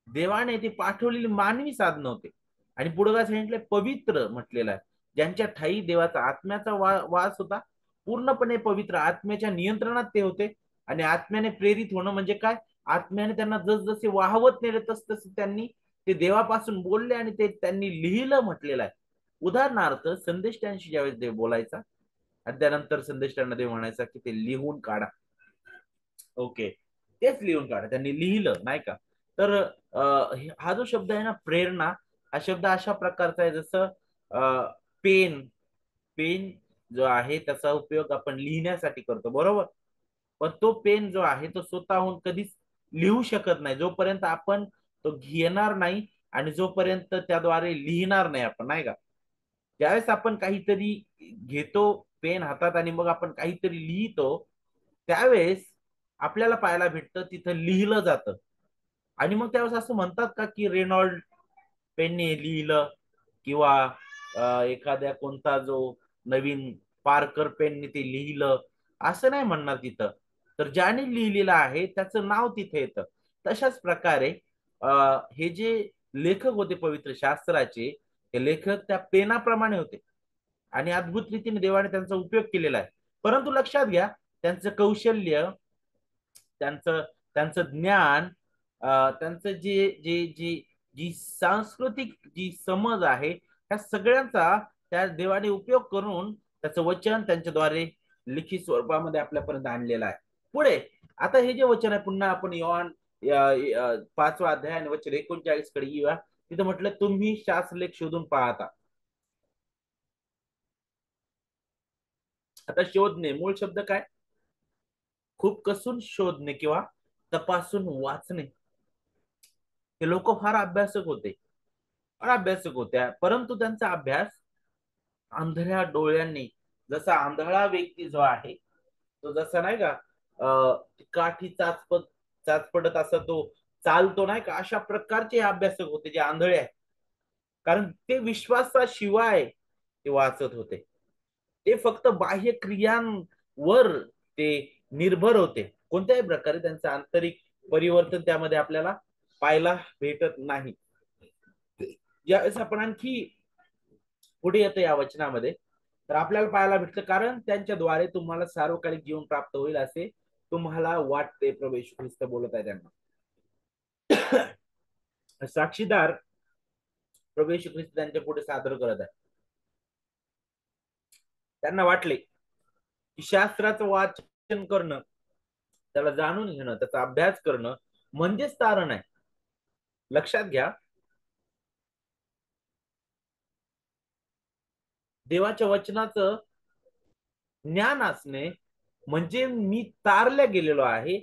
देवाने ती पाठवलेली मानवी साधनं होते. आणि पुढे काय सांगितलंय, पवित्र म्हटलेलं आहे, ज्यांच्या ठाई देवाचा आत्म्याचा वास होता. पूर्णपणे पवित्र आत्म्याच्या नियंत्रणात ते होते. आणि आत्म्याने प्रेरित होणं म्हणजे काय, आत्म्याने त्यांना जसजसे वाहवत नेले तस त्यांनी ते देवापासून बोलले आणि ते त्यांनी लिहिलं म्हटलेलं आहे. उदाहरणार्थ संदेष्टांशी ज्यावेळेस देव बोलायचा आणि त्यानंतर संदेष्टांना देव म्हणायचा की ते लिहून काढा. ओके, तेच लिहून काढा. त्यांनी लिहिलं नाही का. तर हा जो शब्द आहे ना, प्रेरणा, हा शब्द अशा प्रकारचा आहे जसं पेन. पेन जो आहे त्याचा उपयोग आपण लिहिण्यासाठी करतो, बरोबर. पण तो पेन जो आहे तो स्वतःहून कधीच लिहू शकत नाही जोपर्यंत आपण तो घेणार नाही आणि जोपर्यंत त्याद्वारे लिहिणार नाही आपण, नाही का. ज्यावेळेस आपण काहीतरी घेतो पेन हातात आणि मग आपण काहीतरी लिहितो त्यावेळेस आपल्याला पाहायला भेटतं तिथं लिहिलं जातं. आणि मग त्यावेळेस असं म्हणतात का की रेनॉल्ड पेनने लिहिलं किंवा एखाद्या कोणता जो नवीन पार्कर पेनने ते लिहिलं, असं नाही म्हणणार तिथं. तर ज्याने लिहिलेलं आहे त्याचं नाव तिथे येतं. तशाच प्रकारे हे जे लेखक होते पवित्र शास्त्राचे, ते लेखक त्या पेनाप्रमाणे होते आणि अद्भुत रीतीने देवाने त्यांचा उपयोग केलेला आहे. परंतु लक्षात घ्या, त्यांचं कौशल्य, त्यांचं त्यांचं ज्ञान, त्यांचं जे जे जी जी सांस्कृतिक जी समज आहे त्या सगळ्यांचा त्या देवाने उपयोग करून त्याचं वचन त्यांच्याद्वारे लिखित स्वरूपामध्ये आपल्यापर्यंत आणलेलं आहे. पुढे आता हे जे वचन आहे, पुन्हा आपण योहान 5वा अध्याय आणि वचन 39 कडे येऊया. तिथं म्हटलं तुम्ही शास्त्रलेख शोधून पाहता. आता शोधणे मूळ शब्द काय, खूप कसून शोधणे किंवा तपासून वाचणे. हे लोक फार अभ्यासक होते, फार अभ्यासक होत्या, परंतु त्यांचा अभ्यास आंधळ्या डोळ्यांनी, जसा आंधळा व्यक्ती जो आहे तो जसा नाही का काठी चाचपडत असा तो चालतो नाही का, अशा प्रकारचे अभ्यासक होते जे आंधळे आहेत. कारण ते विश्वासाशिवाय ते वाचत होते. ते फक्त बाह्य क्रियांवर ते निर्भर होते. कोणत्याही प्रकारे त्यांचं आंतरिक परिवर्तन त्यामध्ये आपल्याला पाहायला भेटत नाही. यावेळेस आपण आणखी पुढे येतो या वचनामध्ये, तर आपल्याला पाहायला भेटतं कारण त्यांच्याद्वारे तुम्हाला सार्वकालिक जीवन प्राप्त होईल असे तुम्हाला वाटते. प्रभू येशू ख्रिस्त बोलत आहे त्यांना. साक्षीदार प्रभू येशू ख्रिस्त त्यांच्या पुढे सादर करत आहे. त्यांना वाटले की शास्त्राचं वाचन करणं, त्याला जाणून घेणं, त्याचा अभ्यास करणं म्हणजेच तारण आहे. लक्षात घ्या, देवाच्या वचनाचं ज्ञान असणे म्हणजे मी तारल्या गेलेलो आहे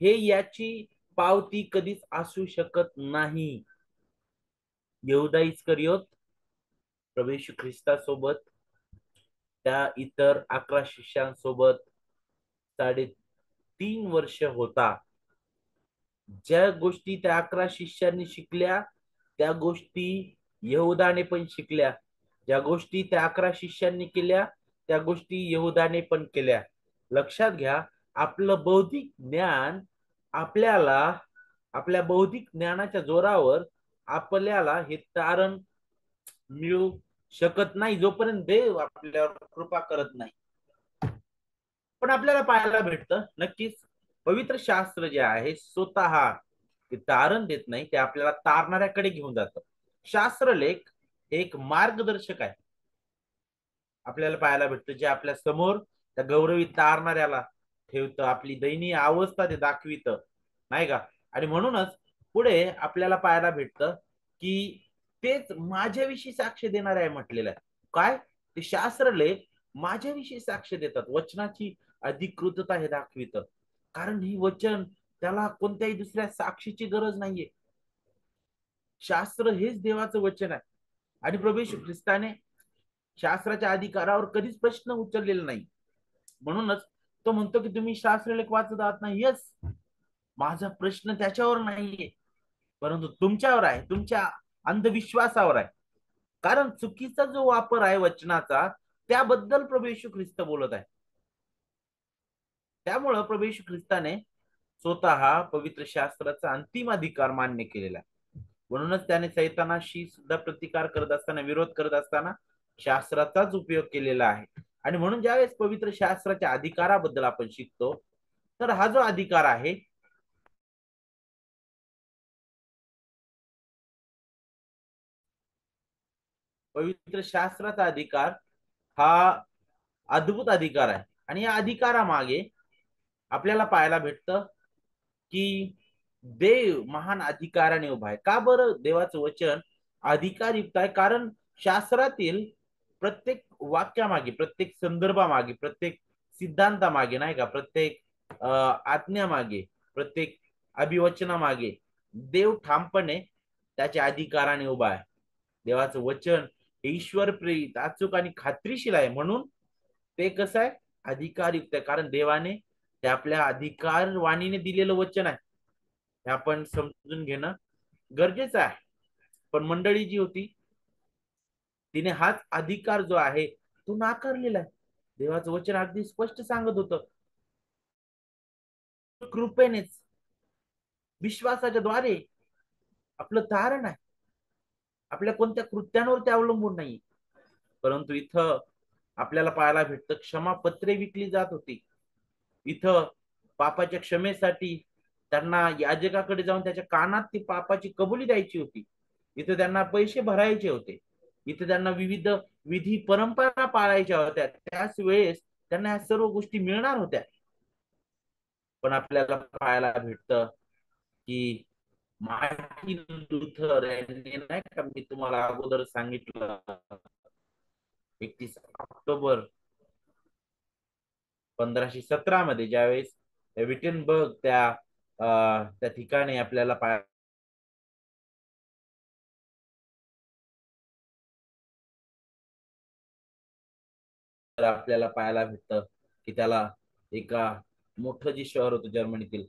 हे याची पावती कधीच असू शकत नाही. यहूदा इस्करियोत प्रभू येशू ख्रिस्तासोबत त्या इतर 11 शिष्यांसोबत 3.5 वर्ष होता. ज्या गोष्टी त्या 11 शिष्यांनी शिकल्या त्या गोष्टी यहूदाने पण शिकल्या. ज्या गोष्टी त्या 11 शिष्यांनी केल्या त्या गोष्टी यहूदाने पण केल्या. लक्षात घ्या, आपलं बौद्धिक ज्ञान आपल्याला आपल्या बौद्धिक ज्ञानाच्या जोरावर आपल्याला हे तारण मिळू शकत नाही, जोपर्यंत देव आपल्यावर कृपा करत नाही. पण आपल्याला पाहायला भेटतं नक्कीच पवित्र शास्त्र जे आहे स्वतः ते तारण देत नाही, ते आपल्याला तारणाऱ्याकडे घेऊन जातं. शास्त्रलेख एक मार्गदर्शक आहे, आपल्याला पाहायला भेटतं, जे आपल्या समोर त्या गौरवी तारणाऱ्याला ठेवतं, आपली दयनीय अवस्था ते दाखवितं, नाही का. आणि म्हणूनच पुढे आपल्याला पाहायला भेटतं की तेच माझ्याविषयी साक्ष देणार आहे म्हटलेलं आहे. काय ते शास्त्रलेख माझ्याविषयी साक्ष देतात, वचनाची अधिकृतता हे दाखवितं. कारण ही वचन त्याला कोणत्याही दुसऱ्या साक्षीची गरज नाहीये. शास्त्र हेच देवाचं वचन आहे. आणि प्रभू येशू ख्रिस्ताने शास्त्राच्या अधिकारावर कधीच प्रश्न उचललेला नाही. म्हणूनच तो म्हणतो की तुम्ही शास्त्रलेख वाचत आहात ना. यस, माझा प्रश्न त्याच्यावर नाहीये, परंतु तुमच्यावर आहे, तुमच्या अंधविश्वासावर आहे. कारण चुकीचा जो वापर आहे वचनाचा, त्याबद्दल प्रभू येशू ख्रिस्त बोलत आहे. त्यामुळं प्रभू येशू ख्रिस्ताने स्वतः पवित्र शास्त्राचा अंतिम अधिकार मान्य केलेला आहे. म्हणूनच त्याने सैतानाशी सुद्धा प्रतिकार करत असताना, विरोध करत असताना शास्त्राचाच उपयोग केलेला आहे. आणि म्हणून ज्यावेळेस पवित्र शास्त्राच्या अधिकाराबद्दल आपण शिकतो, तर हा जो अधिकार आहे पवित्र शास्त्राचा अधिकार हा अद्भुत अधिकार आहे. आणि या अधिकारामागे आपल्याला पाहायला भेटतं की देव महान अधिकाराने उभा आहे. का बरं देवाचं वचन अधिकारयुक्त आहे? कारण शास्त्रातील प्रत्येक वाक्यामागे, प्रत्येक संदर्भामागे, प्रत्येक सिद्धांतामागे, नाही का, प्रत्येक आज्ञामागे, प्रत्येक अभिवचनामागे देव ठामपणे त्याच्या अधिकाराने उभा आहे. देवाचं वचन ईश्वर प्रेरित, अचूक आणि खात्रीशीर आहे. म्हणून ते कसं आहे? अधिकारयुक्त आहे. कारण देवाने ते आपल्या अधिकार वाणीने दिलेलं वचन आहे, हे आपण समजून घेणं गरजेचं आहे. पण मंडळी जी होती तिने हाच अधिकार जो आहे तो नाकारलेला आहे. देवाचं वचन अगदी स्पष्ट सांगत होतं, कृपेनेच विश्वासाच्या द्वारे आपलं तारण आहे, आपल्या कोणत्या कृत्यांवर ते अवलंबून नाही. परंतु इथं आपल्याला पाहायला भेटतं क्षमापत्रे विकली जात होती. इथं पापाच्या क्षमेसाठी त्यांना याजकाकडे जाऊन त्याच्या कानात ती पापाची कबुली द्यायची होती. इथं त्यांना पैसे भरायचे होते. इथे त्यांना विविध विधी परंपरा पाळायच्या होत्या. त्याच वेळेस त्यांना या सर्व गोष्टी मिळणार होत्या. पण आपल्याला पाहायला भेटतं की मार्टिन लुथर यांनी, नाही का, मी तुम्हाला अगोदर सांगितलं, 31 ऑक्टोबर 1517 मध्ये ज्यावेळेस विटेनबर्ग त्या ठिकाणी आपल्याला आपल्याला पाहायला भेटतं की त्याला एका मोठं जे शहर होतं जर्मनीतील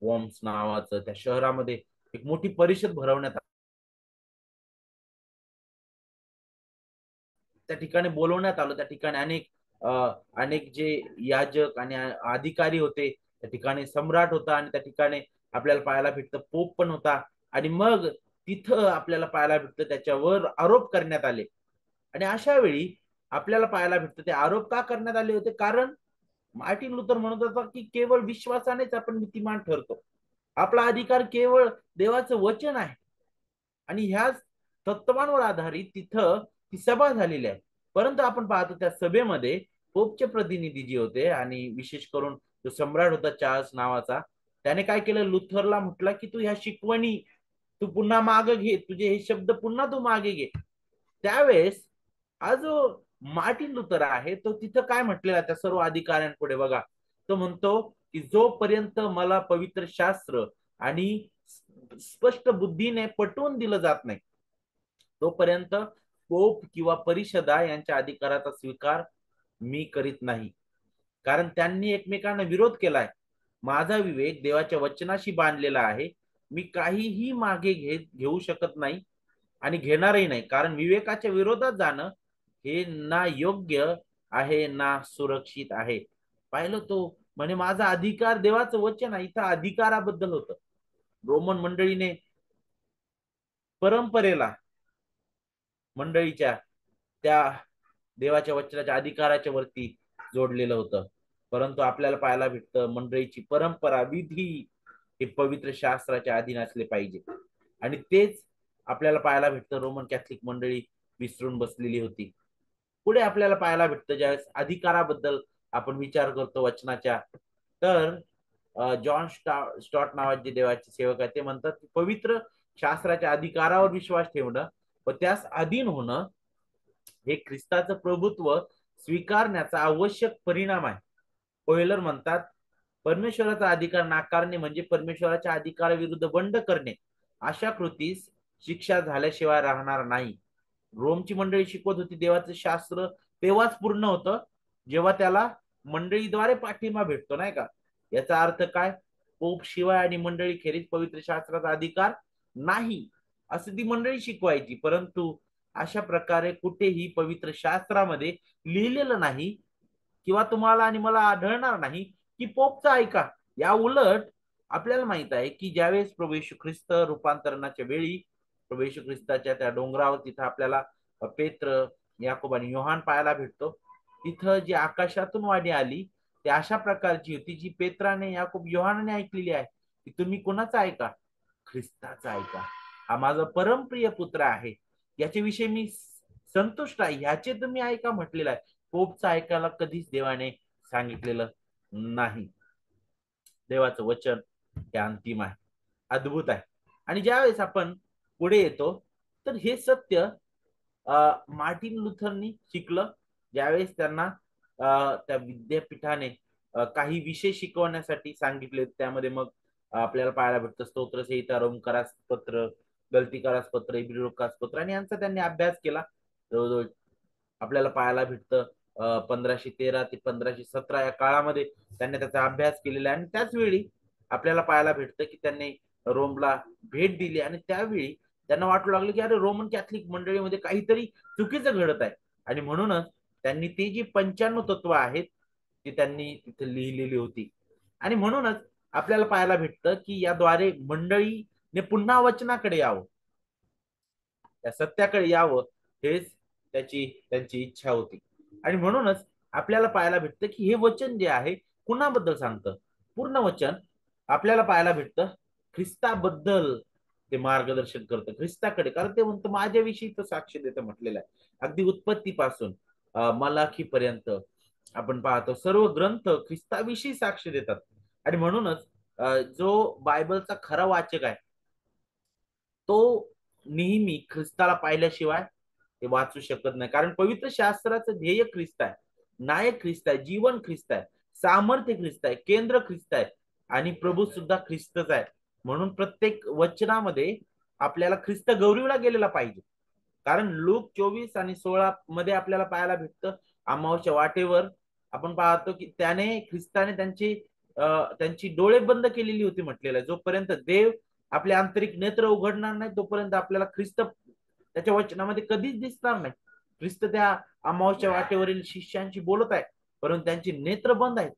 वॉर्म्स नावाचं, त्या शहरामध्ये एक मोठी परिषद भरवण्यात त्या ठिकाणी बोलवण्यात आलं. त्या ठिकाणी अनेक जे याजक आणि अधिकारी होते, त्या ठिकाणी सम्राट होता, आणि त्या ठिकाणी आपल्याला पाहायला भेटतं पोप पण होता. आणि मग तिथं आपल्याला पाहायला भेटतं त्याच्यावर आरोप करण्यात आले. आणि अशा वेळी आपल्याला पाहायला भेटतं ते आरोप का करण्यात आले होते? कारण मार्टिन लुथर म्हणत होता की केवळ विश्वासानेच आपण नीतिमान ठरतो, आपला अधिकार केवळ देवाचं वचन आहे. आणि ह्याच तत्वांवर आधारित तिथं ती सभा झालेली आहे. परंतु आपण पाहतो त्या सभेमध्ये पोपचे प्रतिनिधी जे होते, आणि विशेष करून जो सम्राट होता चार्ल्स नावाचा, त्याने काय केलं? लुथरला म्हटलं की तू ह्या शिकवणी तू पुन्हा मागे घे, तुझे हे शब्द पुन्हा तू मागे घे. त्यावेळेस हा जो मार्टिन लुथर आहे तो तिथं काय म्हटलेला त्या सर्व अधिकाऱ्यांपुढे बघा, तो म्हणतो की जोपर्यंत मला पवित्र शास्त्र आणि स्पष्ट बुद्धीने पटवून दिलं जात नाही तोपर्यंत पोप किंवा परिषदा यांच्या अधिकाराचा स्वीकार मी करीत नाही. कारण त्यांनी एकमेकांना विरोध केलाय. माझा विवेक देवाच्या वचनाशी बांधलेला आहे. मी काहीही मागे घेऊ शकत नाही आणि घेणारही नाही. कारण विवेकाच्या विरोधात जाणं हे ना योग्य आहे ना सुरक्षित आहे. पाहिलं तो म्हणे माझा अधिकार देवाचं वचन आहे. इथं अधिकाराबद्दल होतं. रोमन मंडळीने परंपरेला मंडळीच्या त्या देवाच्या वचनाच्या अधिकाराच्या वरती जोडलेलं होतं. परंतु आपल्याला पाहायला भेटतं मंडळीची परंपरा विधी हे पवित्र शास्त्राच्या अधीन असले पाहिजे. आणि तेच आपल्याला पाहायला भेटतं रोमन कॅथलिक मंडळी विसरून बसलेली होती. पुढे आपल्याला पाहायला भेटतं ज्यावेळेस अधिकाराबद्दल आपण विचार करतो वचनाच्या, तर जॉन स्टॉट नावाचे देवाचे सेवक आहेत ते म्हणतात की पवित्र शास्त्राच्या अधिकारावर विश्वास ठेवणं व त्यास अधीन होणं हे ख्रिस्ताचं प्रभुत्व स्वीकारण्याचा आवश्यक परिणाम आहे. ओयलर म्हणतात परमेश्वराचा अधिकार नाकारणे म्हणजे परमेश्वराच्या अधिकाराविरुद्ध बंड करणे. अशा कृतीस शिक्षा झाल्याशिवाय राहणार नाही. रोमची मंडळी शिकवत होती देवाचं शास्त्र तेव्हाच पूर्ण होतं जेव्हा त्याला मंडळीद्वारे पाठिंबा भेटतो, नाही का. याचा अर्थ काय? पोप शिवाय आणि मंडळी खेरीज पवित्र शास्त्राचा अधिकार नाही असं ती मंडळी शिकवायची. परंतु अशा प्रकारे कुठेही पवित्र शास्त्रामध्ये लिहिलेलं नाही किंवा तुम्हाला आणि मला आढळणार नाही की पोपचा ऐका. या उलट आपल्याला माहित आहे की ज्यावेळेस प्रभू येशू ख्रिस्त रूपांतरणाच्या वेळी प्रभू येशू ख्रिस्ताच्या त्या डोंगरावर तिथं आपल्याला पेत्र, याकोब आणि योहान पाहायला भेटतो. तिथं जी आकाशातून वाणी आली ती अशा प्रकारची होती जी पेत्राने, याकोब, योहानाने ऐकलेली आहे की तुम्ही कोणाचा ऐका? ख्रिस्ताचा ऐका. हा माझा परमप्रिय पुत्र आहे, याच्याविषयी मी संतुष्ट आहे, ह्याचे तुम्ही ऐका म्हटलेलं आहे. पोपचा ऐकायला कधीच देवाने सांगितलेलं नाही. देवाचं वचन हे अंतिम आहे, अद्भुत आहे. आणि ज्यावेळेस आपण पुढे येतो तर हे सत्य मार्टिन लुथरनी शिकलं. ज्यावेळेस त्यांना त्या विद्यापीठाने काही विषय शिकवण्यासाठी सांगितले, त्यामध्ये मग आपल्याला पाहायला भेटतं स्तोत्रसंहिता, रोमकारास पत्र, गलतीकारास पत्र, इब्रिलोकास पत्र, आणि यांचा त्यांनी अभ्यास केला. जवळजवळ आपल्याला पाहायला भेटतं 1513 ते 1517 या काळामध्ये त्यांनी त्याचा अभ्यास केलेला आहे. आणि त्याच वेळी आपल्याला पाहायला भेटतं की त्यांनी रोमला भेट दिली आणि त्यावेळी त्यांना वाटू लागलं की अरे रोमन कॅथलिक मंडळीमध्ये काहीतरी चुकीचं घडत आहे. आणि म्हणूनच त्यांनी ती जी 95 तत्व आहेत ती त्यांनी तिथे लिहिलेली होती. आणि म्हणूनच आपल्याला पाहायला भेटतं की याद्वारे मंडळीने पुन्हा वचनाकडे यावं, त्या सत्याकडे यावं, हेच त्यांची इच्छा होती. आणि म्हणूनच आपल्याला पाहायला भेटतं की हे वचन जे आहे कुणाबद्दल सांगतं? पूर्ण वचन आपल्याला पाहायला भेटतं ख्रिस्ताबद्दल ते मार्गदर्शन करतं, ख्रिस्ताकडे. कारण ते म्हणतं माझ्याविषयी तो साक्ष देतं म्हटलेलं आहे. अगदी उत्पत्तीपासून मलाखी पर्यंत आपण पाहतो सर्व ग्रंथ ख्रिस्ताविषयी साक्ष देतात. आणि म्हणूनच जो बायबलचा खरा वाचक आहे तो नेहमी ख्रिस्ताला पाहिल्याशिवाय ते वाचू शकत नाही. कारण पवित्र शास्त्राचं ध्येय ख्रिस्त आहे, नायक ख्रिस्त आहे, जीवन ख्रिस्त आहे, सामर्थ्य ख्रिस्त आहे, केंद्र ख्रिस्त आहे आणि प्रभू सुद्धा ख्रिस्तच आहे. म्हणून प्रत्येक वचनामध्ये आपल्याला ख्रिस्त गौरविला गेलेला पाहिजे. कारण लूक 24 आणि 16 मध्ये आपल्याला पाहायला भेटतं अमावास्या वाटेवर आपण पाहतो की ख्रिस्ताने त्यांची डोळे बंद केलेली होती म्हटलेलं आहे. जोपर्यंत देव आपले आंतरिक नेत्र उघडणार नाही तोपर्यंत आपल्याला ख्रिस्त त्याच्या वचनामध्ये कधीच दिसणार नाही. ख्रिस्त त्या अमावास्या वाटेवरील शिष्यांशी बोलत आहे परंतु त्यांची नेत्र बंद आहेत.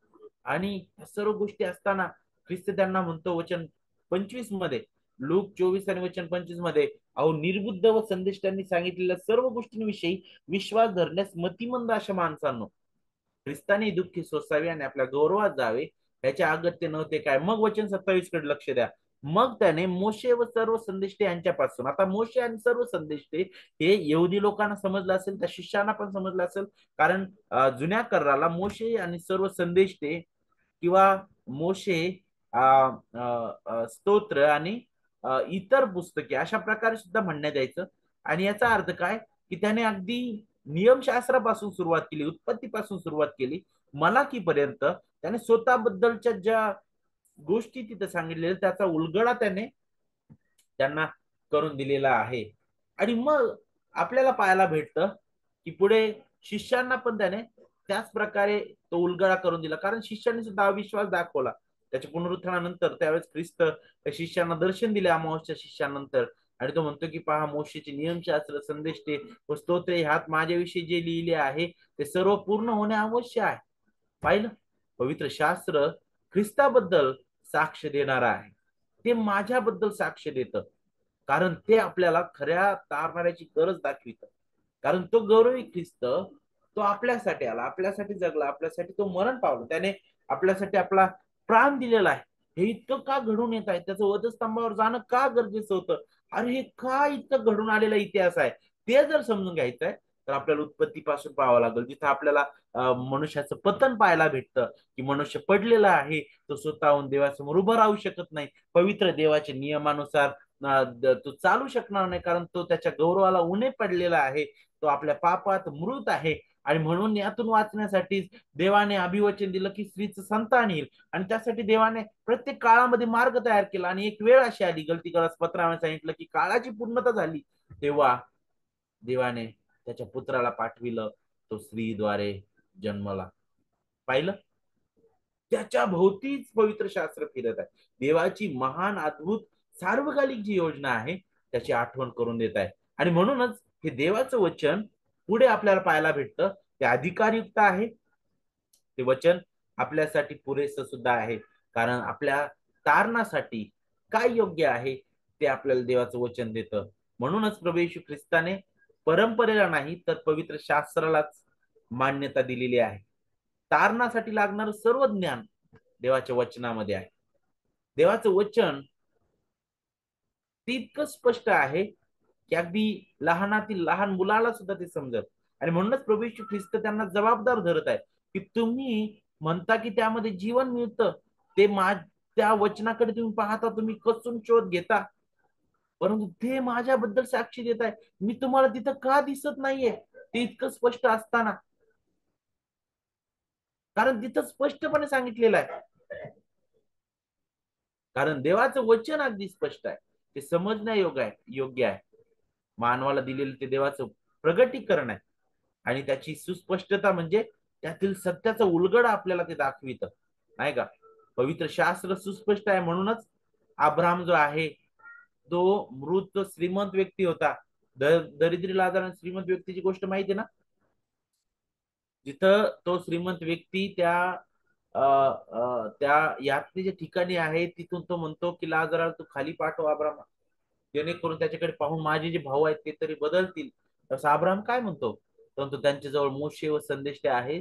आणि सर्व गोष्टी असताना ख्रिस्त त्यांना म्हणतो वचन 25 मध्ये, लूक 24 आणि वचन 25 मध्ये, अहो निर्बुद्ध व संदेष्टांनी सांगितलेल्या सर्व गोष्टींविषयी विश्वास धरण्यास मतिमंद अशा माणसांनो, ख्रिस्ताने दुःखी सोसावे आणि आपल्या गौरवात जावे याच्या अगत्य नव्हते काय? मग वचन 27 कडे लक्ष द्या. मग त्याने मोशे व सर्व संदेष्टे यांच्यापासून, आता मोशे आणि सर्व संदेष्टे हे यहुदी लोकांना समजलं असेल, त्या शिष्याना पण समजलं असेल. कारण जुन्या कराराला मोशे आणि सर्व संदेष्टे किंवा मोशे स्तोत्र आणि इतर पुस्तके अशा प्रकारे सुद्धा म्हणण्यात यायचं. आणि याचा अर्थ काय की त्याने अगदी नियमशास्त्रापासून सुरुवात केली, उत्पत्तीपासून सुरुवात केली, मलाखीपर्यंत त्याने स्वतःबद्दलच्या ज्या गोष्टी तिथे सांगितलेल्या त्याचा उलगडा त्यांना करून दिलेला आहे. आणि मग आपल्याला पाहायला भेटतं की पुढे शिष्यांना पण त्याने त्याच प्रकारे तो उलगडा करून दिला, कारण शिष्यांनी सुद्धा अविश्वास दाखवला त्याच्या पुनरुत्थानानंतर. त्यावेळेस ख्रिस्त त्या शिष्यांना दर्शन दिले अमावसच्या शिष्यानंतर, आणि तो म्हणतो की पहा, मोशेचे नियमशास्त्र, संदेश व स्तोत्रे ह्यात माझ्याविषयी जे लिहिले आहे ते सर्व पूर्ण होणे आवश्यक आहे. पाहिलं, पवित्र शास्त्र ख्रिस्ताबद्दल साक्ष देणार आहे, ते माझ्याबद्दल साक्ष देतं, कारण ते आपल्याला खऱ्या तारणाऱ्याची गरज दाखवित. कारण तो गौरवी ख्रिस्त, तो आपल्यासाठी आला, आपल्यासाठी जगला, आपल्यासाठी तो मरण पावला, त्याने आपल्यासाठी आपला प्राण दिलेला आहे. हे इतकं का घडून येत आहे, त्याचं वधस्तंभावर जाणं का गरजेचं होतं, अरे हे का इतकं घडून आलेला इतिहास आहे, ते जर समजून घ्यायचं आहे तर आपल्याला उत्पत्तीपासून पाहावं लागेल, जिथं आपल्याला मनुष्याचं पतन पाहायला भेटतं, की मनुष्य पडलेला आहे, तो स्वतःहून देवासमोर उभं राहू शकत नाही, पवित्र देवाच्या नियमानुसार तो चालू शकणार नाही, कारण तो त्याच्या गौरवाला उणे पडलेला आहे, तो आपल्या पापात मृत आहे. आणि म्हणून यातून वाचण्यासाठी देवाने अभिवचन दिलं की स्त्रीचं संतान येईल, आणि त्यासाठी देवाने प्रत्येक काळामध्ये मार्ग तयार केला. आणि एक वेळ अशी आली, गलती करत पत्राने सांगितलं की काळाची पूर्णता झाली, तेव्हा देवाने त्याच्या पुत्राला पाठविलं, तो स्त्रीद्वारे जन्मला. पाहिलं, त्याच्या भोवतीच पवित्र शास्त्र फिरत आहे. देवाची महान अद्भुत सार्वकालिक जी योजना आहे त्याची आठवण करून देत आहे. आणि म्हणूनच हे देवाचं वचन पुढे आपल्याला पाहायला भेटतं, ते अधिकारयुक्त आहे, ते वचन आपल्यासाठी पुरेसं सुद्धा आहे, कारण आपल्या तारणासाठी काय योग्य आहे ते आपल्याला देवाचं वचन देतं. म्हणूनच प्रभू येशू ख्रिस्ताने परंपरेला नाही तर पवित्र शास्त्रालाच मान्यता दिलेली आहे. तारणासाठी लागणारं सर्व ज्ञान देवाच्या वचनामध्ये आहे. देवाचं वचन ते इतकं स्पष्ट आहे की अगदी लहानातील लहान मुलाला सुद्धा ते समजत. आणि म्हणूनच प्रभू येशू ख्रिस्त त्यांना जबाबदार धरत आहे की तुम्ही म्हणता की त्यामध्ये जीवन मिळतं, ते त्या वचनाकडे तुम्ही पाहता, तुम्ही कसून शोध घेता, परंतु ते माझ्याबद्दल साक्षी देत आहे, मी तुम्हाला तिथं का दिसत नाहीये, ते इतकं स्पष्ट असताना. कारण तिथं स्पष्टपणे सांगितलेलं आहे, कारण देवाचं वचन अगदी स्पष्ट आहे, ते समजण्यायोग्य आहे. मानवाला दिलेलं ते देवाचं प्रगटीकरण आहे, आणि त्याची सुस्पष्टता म्हणजे त्यातील सत्याचा उलगडा आपल्याला ते दाखवित, नाही का. पवित्र शास्त्र सुस्पष्ट आहे. म्हणूनच अब्राहम जो आहे तो मृत श्रीमंत व्यक्ती होता. दरिद्री लाजारा श्रीमंत व्यक्तीची गोष्ट माहिती आहे ना, जिथं तो श्रीमंत व्यक्ती त्या यात्रेच्या ठिकाणी आहे, तिथून तो म्हणतो की लाजारा तू खाली पाठव अब्राहम, जेणेकरून त्याच्याकडे पाहून माझे जे भाऊ आहेत ते तरी बदलतील. तसं अब्राहम काय म्हणतो, परंतु त्यांच्याजवळ मोशे व संदेश आहे,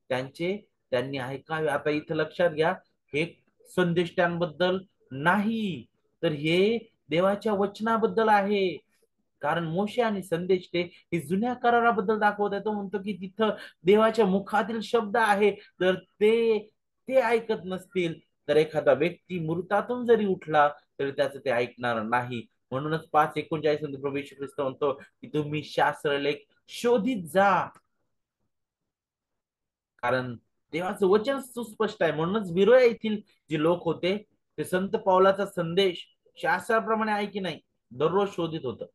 त्यांनी ऐकावे. आता इथं लक्षात घ्या, हे संदेष्टांबद्दल नाही, तर हे देवाच्या वचनाबद्दल आहे. कारण मोशे आणि संदेश हे जुन्या कराराबद्दल दाखवत आहे. तो म्हणतो की तिथं देवाच्या मुखातील शब्द आहे, तर ते ते ऐकत नसतील, तर एखादा व्यक्ती मृतातून जरी उठला तरी त्याचं ते ऐकणार नाही. म्हणूनच 5:39 मध्ये प्रभू येशू ख्रिस्त म्हणतो की तुम्ही शास्त्रलेख शोधित जा, कारण देवाचं वचन सुस्पष्ट आहे. म्हणूनच विरोया येथील जे लोक होते ते संत पावलाचा संदेश शास्त्राप्रमाणे आहे की नाही दररोज शोधित होतं,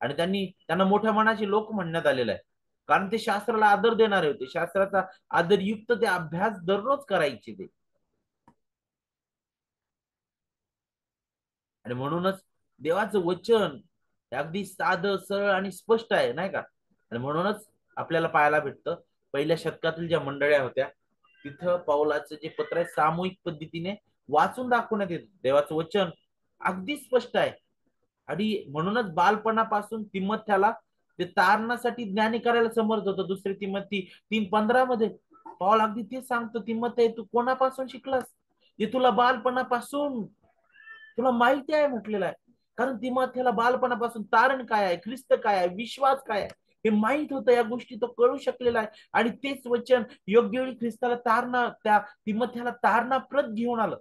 आणि त्यांना मोठ्या मनाचे लोक म्हणण्यात आलेलं आहे, कारण ते शास्त्राला आदर देणारे होते, शास्त्राचा आदरयुक्त ते अभ्यास दररोज करायचे ते. आणि म्हणूनच देवाचं वचन अगदी साधं सरळ आणि स्पष्ट आहे, नाही का. आणि म्हणूनच आपल्याला पाहायला भेटतं, पहिल्या शतकातील ज्या मंडळ्या होत्या तिथं पाऊलाचं जे पत्र आहे सामूहिक पद्धतीने वाचून दाखवण्यात येतं. देवाचं वचन अगदी स्पष्ट आहे. आणि म्हणूनच बालपणापासून तिमथ्याला ते तारणासाठी ज्ञानी करायला समर्थ होतं. दुसरे तिमथी 3:15 मध्ये पाऊल अगदी तेच सांगतो, तिमथ्या तू कोणापासून शिकलास, जे तुला बालपणापासून तुला माहिती आहे म्हटलेलं आहे. कारण तिमथ्याला बालपणापासून तारण काय आहे, ख्रिस्त काय आहे, विश्वास काय आहे हे माहित होतं, या गोष्टी तो कळू शकलेला आहे. आणि तेच वचन योग्य वेळी ख्रिस्ताला तारणा, त्या तिमथ्याला तारणा प्रत घेऊन आलं.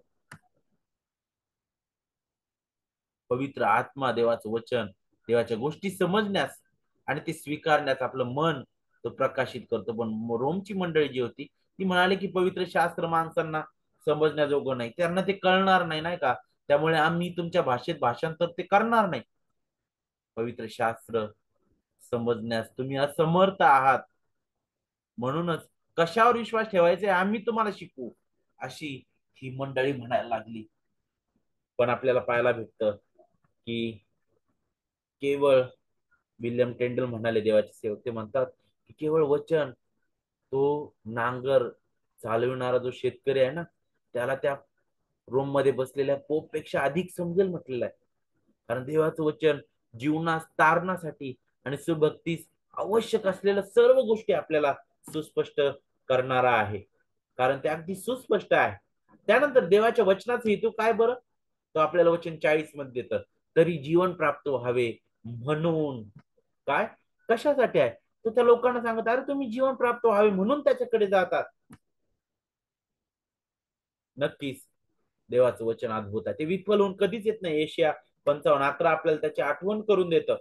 पवित्र आत्मा देवाचं वचन, देवाच्या गोष्टी समजण्यास आणि ते स्वीकारण्यास आपलं मन तो प्रकाशित करतो. पण रोमची मंडळी जी होती ती म्हणाले की पवित्र शास्त्र माणसांना समजण्याजोगं नाही, त्यांना ते कळणार नाही, नाही का? त्यामुळे आम्ही तुमच्या भाषेत भाषांतर ते करणार नाही. पवित्र शास्त्र समजण्यास तुम्ही असमर्थ आहात, म्हणूनच कशावर विश्वास ठेवायचा आम्ही तुम्हाला शिकवू, अशी ही मंडळी म्हणायला लागली. पण आपल्याला पाहायला भेटतं की केवळ विल्यम टेंडल म्हणाले, देवाचे सेवक, ते म्हणतात की केवळ वचन, तो नांगर चालविणारा जो शेतकरी आहे ना, त्याला त्या रोम मध्ये बसलेल्या पोप पेक्षा अधिक समजेल म्हटलेलं आहे. कारण देवाचं वचन जीवनास तारणासाठी आणि सुभक्तीस आवश्यक असलेल्या सर्व गोष्टी आपल्याला सुस्पष्ट करणारा आहे. कारण ते अगदी सुस्पष्ट आहे. त्यानंतर देवाच्या वचनाचा हेतू काय बरं? तो आपल्याला वचन 40 मध्ये देतं, तरी जीवन प्राप्त व्हावे म्हणून. काय? कशासाठी आहे? तो त्या लोकांना सांगत, अरे तुम्ही जीवन प्राप्त व्हावे म्हणून त्याच्याकडे जातात. नक्कीच देवाचं वचन अद्भुत आहे. ते विफल होऊन कधीच येत नाही. एशिया 55:11 आपल्याला त्याची आठवण करून देतं.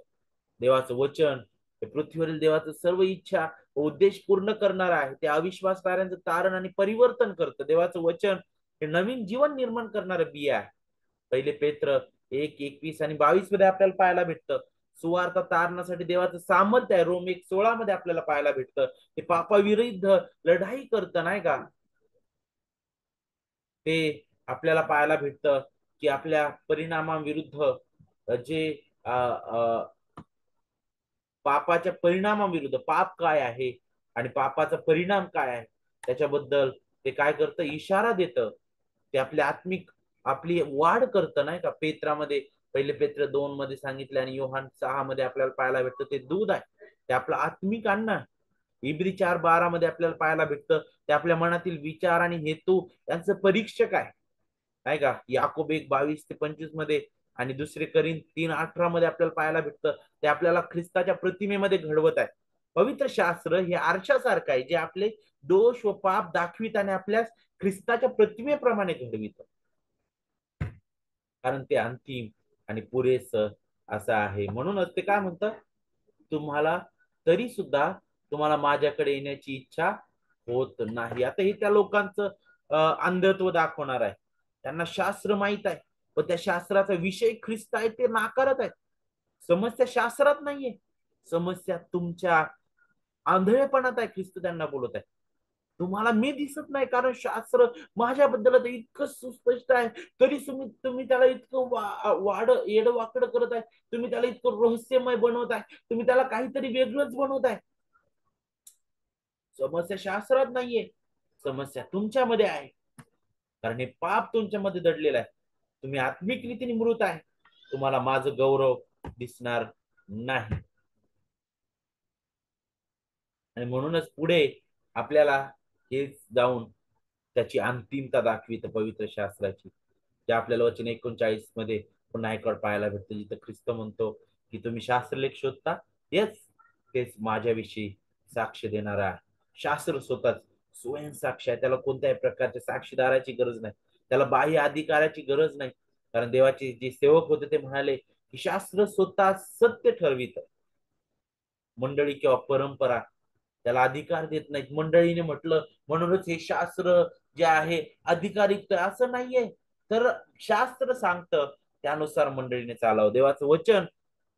देवाचं वचन हे पृथ्वीवरील देवाचं सर्व इच्छा व उद्देश पूर्ण करणार आहे. ते अविश्वासणाऱ्यांचं तारण आणि परिवर्तन करतं. देवाचं वचन हे नवीन जीवन निर्माण करणारं बिया आहे. पहिले पेत्र 1:21 आणि 22 मध्ये आपल्याला पाहायला भेटतं. सुवार्ता तारणासाठी देवाचं सामर्थ्य आहे. रोम 1:16 मध्ये आपल्याला पाहायला भेटतं. ते पापाविरुद्ध लढाई करतं, नाही का? ते आपल्याला पाहायला भेटतं की आपल्या परिणामाविरुद्ध जे पापाच्या परिणामाविरुद्ध, पाप काय आहे आणि पापाचा परिणाम काय आहे त्याच्याबद्दल ते काय करतं, इशारा देतं. ते आपल्या आत्मिक आपली वाढ करतं, नाही का? पेत्रामध्ये, पहिले पेत्र 2 मध्ये सांगितले आणि योहान 6 मध्ये आपल्याला पाहायला भेटतं ते दूध आहे, ते आपलं आत्मिक अन्न आहे. इब्री 4:12 मध्ये आपल्याला पाहायला भेटतं ते आपल्या मनातील विचार आणि हेतू यांचं परीक्षक आहे, नाही का? याकोब 1:22 ते 25 मध्ये आणि दुसरे करीन 3:18 मध्ये आपल्याला पाहायला भेटतं ते आपल्याला ख्रिस्ताच्या प्रतिमेमध्ये घडवत आहे. पवित्र शास्त्र हे आरशासारखं आहे, जे आपले दोष व पाप दाखवित आणि आपल्यास ख्रिस्ताच्या प्रतिमेप्रमाणे घडवित. कारण ते अंतिम आणि पुरेस असं आहे. म्हणूनच ते काय म्हणतं, तुम्हाला तरी सुद्धा तुम्हाला माझ्याकडे येण्याची इच्छा होत नाही. आता हे त्या लोकांचं अंधत्व दाखवणार आहे. त्यांना शास्त्र माहित आहे, पण त्या शास्त्राचा विषय ख्रिस्त आहे ते नाकारत आहेत. समस्या शास्त्रात नाहीये, समस्या तुमच्या आंधळेपणात आहे. ख्रिस्त त्यांना बोलत आहे, तुम्हाला मी दिसत नाही कारण शास्त्र माझ्याबद्दल तर इतकं सुस्पष्ट आहे, तरी तुम्ही त्याला इतकं वाढ येड वाकड करत आहे, तुम्ही त्याला इतकं रहस्यमय बनवत आहे, तुम्ही त्याला काहीतरी वेगळंच बनवत आहे. समस्या शास्त्रात नाहीये, समस्या तुमच्यामध्ये आहे. कारण हे पाप तुमच्यामध्ये दडलेलं आहे. तुम्ही आत्मिक रीतीने मृत आहे, तुम्हाला माझं गौरव दिसणार नाही. आणि म्हणूनच पुढे आपल्याला हे जाऊन त्याची अंतिमता दाखवित पवित्र शास्त्राची. जे आपल्याला वचन 39 मध्ये पुन्हा एकवर पाहायला भेटतं, जिथं ख्रिस्त म्हणतो की तुम्ही शास्त्रलेख शोधता, येस, तेच माझ्याविषयी साक्ष देणार आहे. शास्त्र स्वतःच स्वयं साक्ष आहे. त्याला कोणत्याही प्रकारच्या साक्षीदाराची गरज नाही, त्याला बाह्य अधिकाराची गरज नाही. कारण देवाचे जे सेवक होते ते म्हणाले की शास्त्र स्वतः सत्य ठरवित, मंडळी किंवा परंपरा त्याला अधिकार देत नाहीत. मंडळीने म्हटलं म्हणूनच हे शास्त्र जे आहे अधिकारिक असं नाहीये, तर शास्त्र सांगतं त्यानुसार मंडळीने चालावं. देवाचं वचन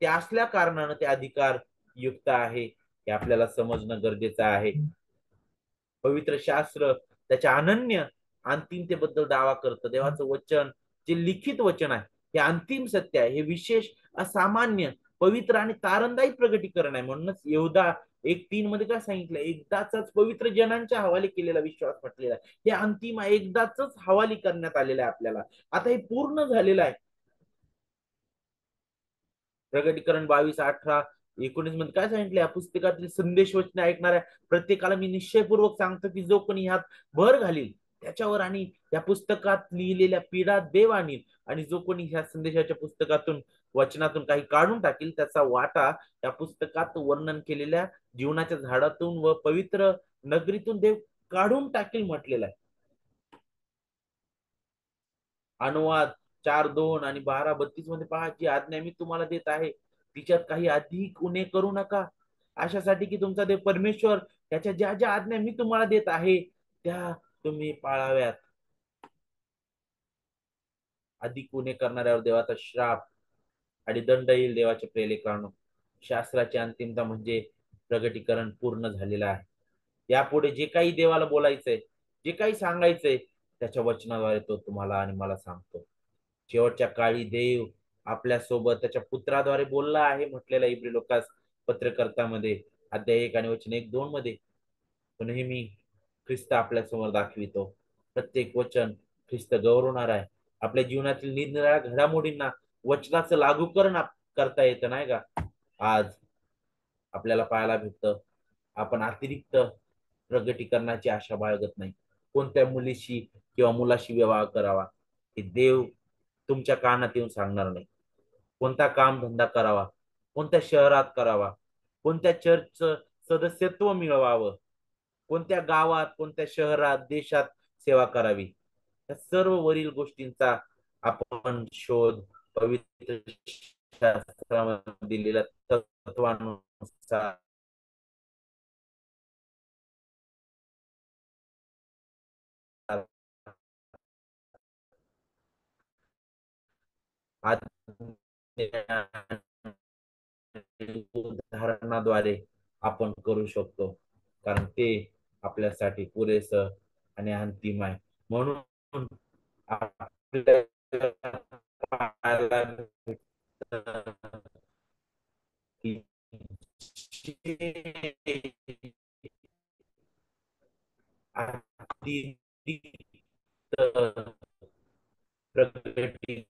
ते असल्या कारणानं ते अधिकार युक्त आहे, हे आपल्याला समजणं गरजेचं आहे. पवित्र शास्त्र त्याच्या अनन्य अंतिमतेबद्दल दावा करतं. देवाचं वचन जे लिखित वचन आहे हे अंतिम सत्य आहे, हे विशेष, असामान्य, पवित्र आणि तारणदायी प्रगटीकरण आहे. म्हणूनच यहूदा 1:3 मध्ये काय सांगितलं, एकदाच पवित्र जनांच्या हवाली केलेला विश्वास म्हटलेला आहे. हे अंतिम आहे, एकदाच हवाली करण्यात आलेलं आहे आपल्याला. आता हे पूर्ण झालेलं आहे. प्रगटीकरण 22:18-19 मध्ये काय सांगितलं, या पुस्तकातील संदेश वचन ऐकणाऱ्या प्रत्येकाला मी निश्चयपूर्वक सांगतो की जो कोणी ह्यात भर घालील त्याच्यावर आणि या पुस्तकात लिहिलेल्या पीडा देव आणील, आणि जो कोणी ह्या संदेशाच्या पुस्तकातून वचनातून काही काढून टाकील त्याचा वाटा या पुस्तकात वर्णन केलेल्या जीवनाच्या झाडातून व पवित्र नगरीतून देव काढून टाकील म्हटलेला आहे. अनुवाद 4:2 आणि 12:32 मध्ये पहा, जी आज्ञा मी तुम्हाला देत आहे तिच्यात काही अधिक उणे करू नका, अशासाठी की तुमचा देव परमेश्वर त्याच्या ज्या ज्या आज्ञा मी तुम्हाला देत आहे त्या तुम्ही पाळाव्यात. अधिक गुन्हे करणाऱ्यावर देवाचा श्राप आणि दंड येईल देवाचे प्रेलेकरांनो. शास्त्राची अंतिमता म्हणजे प्रगटीकरण पूर्ण झालेलं आहे. यापुढे जे काही देवाला बोलायचंय, जे काही सांगायचंय, त्याच्या वचनाद्वारे तो तुम्हाला आणि मला सांगतो. शेवटच्या काळी देव आपल्या सोबत त्याच्या पुत्राद्वारे बोलला आहे म्हटलेलं इब्री लोकास पत्रकर्तामध्ये अध्याय 1 आणि वचन 1-2 मध्ये. तो नेहमी ख्रिस्त आपल्या समोर दाखवितो. प्रत्येक वचन ख्रिस्त गौरवणार आहे. आपल्या जीवनातील निरनिराळ्या घडामोडींना वचनाचं लागूकरण करता येतं नाही का. आज आपल्याला पाहायला भेटतं आपण अतिरिक्त प्रगटीकरणाची आशा बाळगत नाही. कोणत्या मुलीशी किंवा मुलाशी विवाह करावा हे देव तुमच्या कानात येऊन सांगणार नाही. कोणता काम धंदा करावा, कोणत्या शहरात करावा, कोणत्या चर्चचं सदस्यत्व मिळवावं, कोणत्या गावात, कोणत्या शहरात, देशात सेवा करावी, या सर्व वरील गोष्टींचा आपण शोध पवित्र शास्त्रामध्ये दिलेल्या तत्वानुसार उदाहरणाद्वारे आपण करू शकतो, कारण ते आपल्यासाठी पुरेस आणि अंतिम आहे. म्हणून आपल्याला पाहायला भेटतं की अतिरिक्त प्रगती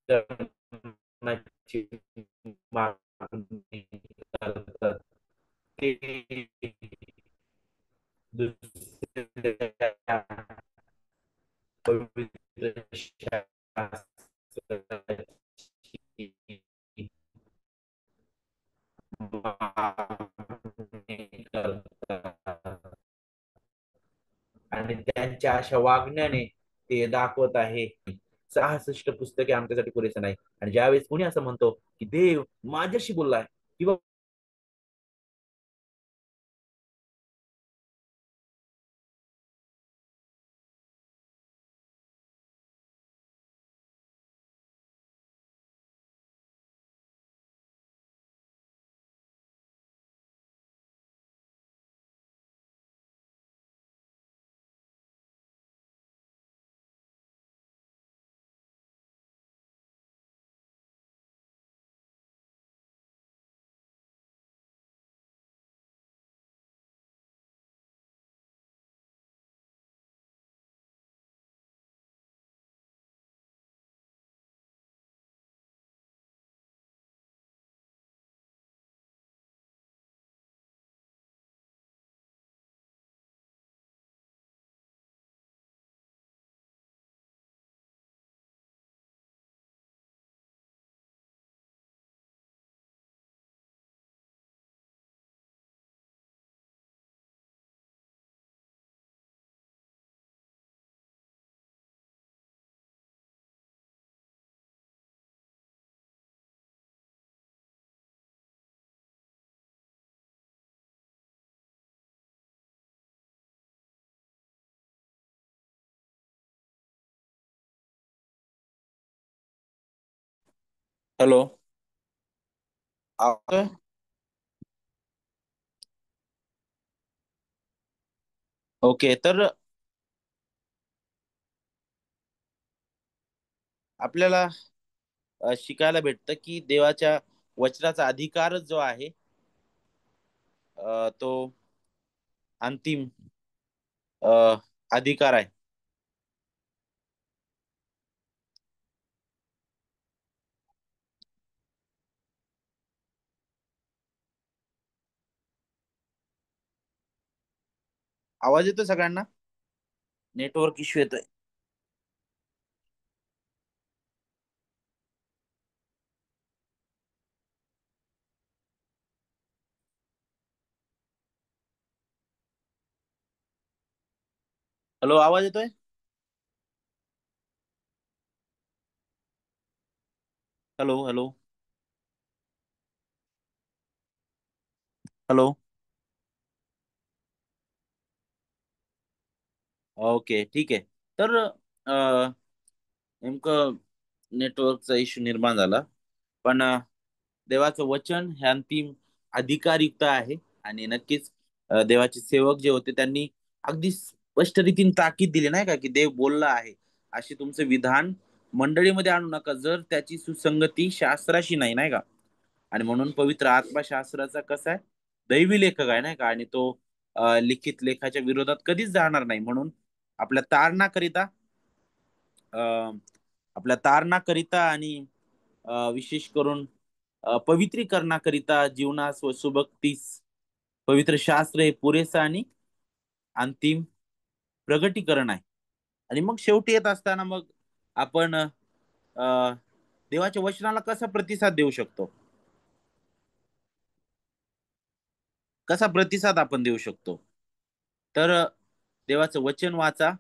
करण्याची मागणी करतात ते दुसऱ्या पवित्र शास्त्राची मागणी करतात आणि त्यांच्या अशा वागण्याने ते दाखवत आहे 66 पुस्तके आमच्यासाठी पुरेसे नाही. आणि ज्यावेळेस कोणी असं म्हणतो की देव माझ्याशी बोललाय किंवा हॅलो. आवाज ओके. तर आपल्याला शिकायला भेटतं की देवाच्या वचनाचा अधिकारच जो आहे तो अंतिम अ, अधिकार आहे. आवाज येतो सगळ्यांना? नेटवर्क इश्यू येतोय. हॅलो, आवाज येतोय? Hello, hello, hello. ओके, ठीक आहे. तर नेमकं नेटवर्कचा इश्यू निर्माण झाला. पण देवाचं वचन हे अंतिम अधिकारयुक्त आहे. आणि नक्कीच देवाचे सेवक जे होते त्यांनी अगदी स्पष्ट रीतीने ताकीद दिली नाही का, की देव बोलला आहे असे तुमचे विधान मंडळीमध्ये आणू नका जर त्याची सुसंगती शास्त्राशी नाही, नाही का. आणि म्हणून पवित्र आत्मा शास्त्राचा कसा आहे, दैवी लेखक आहे नाही का. आणि तो लिखित लेखाच्या विरोधात कधीच जाणार नाही. म्हणून आपल्या तारणाकरिता अ, आपल्या तारणाकरिता आणि विशेष करून पवित्रीकरणाकरिता जीवनास व सुभक्तीस पवित्र शास्त्र हे पुरेसं आणि अंतिम प्रगटीकरण आहे. आणि मग शेवटी येत असताना मग आपण देवाच्या वचनाला कसा प्रतिसाद देऊ शकतो, कसा प्रतिसाद आपण देऊ शकतो. तर देवाचं वचन वाचा,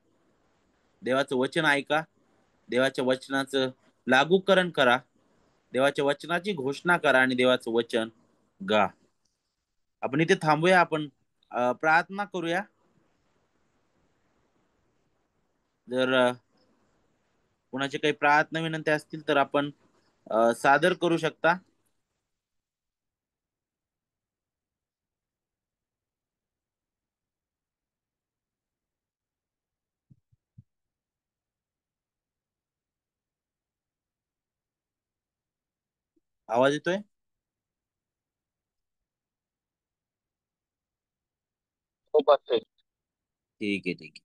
देवाचं वचन ऐका, देवाच्या वचनाचं लागूकरण करा, देवाच्या वचनाची घोषणा करा आणि देवाचं वचन गा. आपण इथे थांबूया. आपण प्रार्थना करूया. जर कुणाचे काही प्रार्थना विनंती असतील तर आपण सादर करू शकता. आवाज येतोय? हो पाहतोय. ठीक आहे, ठीक आहे.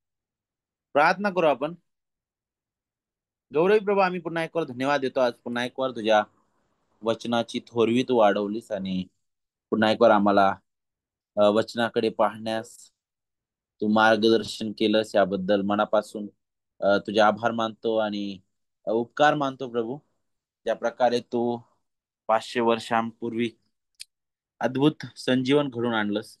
प्रार्थना करू आपण. गौरवी प्रभू, आम्ही पुन्हा एक वर धन्यवाद देतो. आज पुन्हा एक वर तुझ्या वचनाची थोरवी तू वाढवलीस आणि पुन्हा एक वर आम्हाला वचनाकडे पाहण्यास तू मार्गदर्शन केलंस, याबद्दल मनापासून तुझे आभार मानतो आणि उपकार मानतो प्रभू. ज्या प्रकारे तू 500 वर्षांपूर्वी अद्भुत संजीवन घडून आणलंस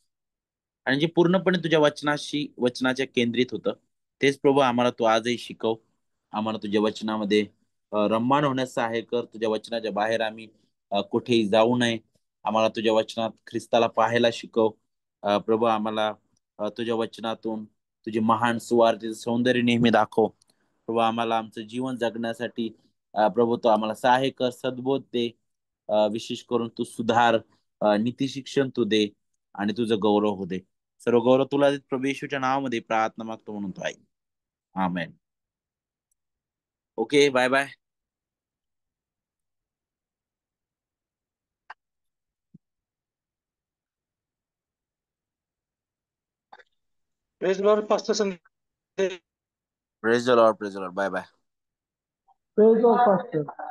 आणि जे पूर्णपणे तुझ्या वचनाच्या केंद्रित होतं, तेच प्रभू आम्हाला तू आजही शिकव. आम्हाला तुझ्या वचनामध्ये रममाण होण्यास सहाय्य कर. तुझ्या वचनाच्या बाहेर आम्ही कुठेही जाऊ नये. आम्हाला तुझ्या वचनात ख्रिस्ताला पाहायला शिकव. प्रभू आम्हाला तुझ्या वचनातून तुझे महान सुवार्तेचे सौंदर्य नेहमी दाखव. प्रभू आम्हाला आमचं जीवन जगण्यासाठी प्रभू तो आम्हाला सहाय्य कर, सद्बोध दे. विशेष करून तू सुधार, नीती शिक्षण तू दे आणि तुझं गौरव हो दे. सर्व गौरव तुला देत प्रभू येशूच्या नावामध्ये प्रार्थना मागतो म्हणून तो आहे. Amen. Okay, bye bye. Praise Lord pastor Sandesh. Praise the Lord, praise the Lord. Bye bye. Praise Lord pastor.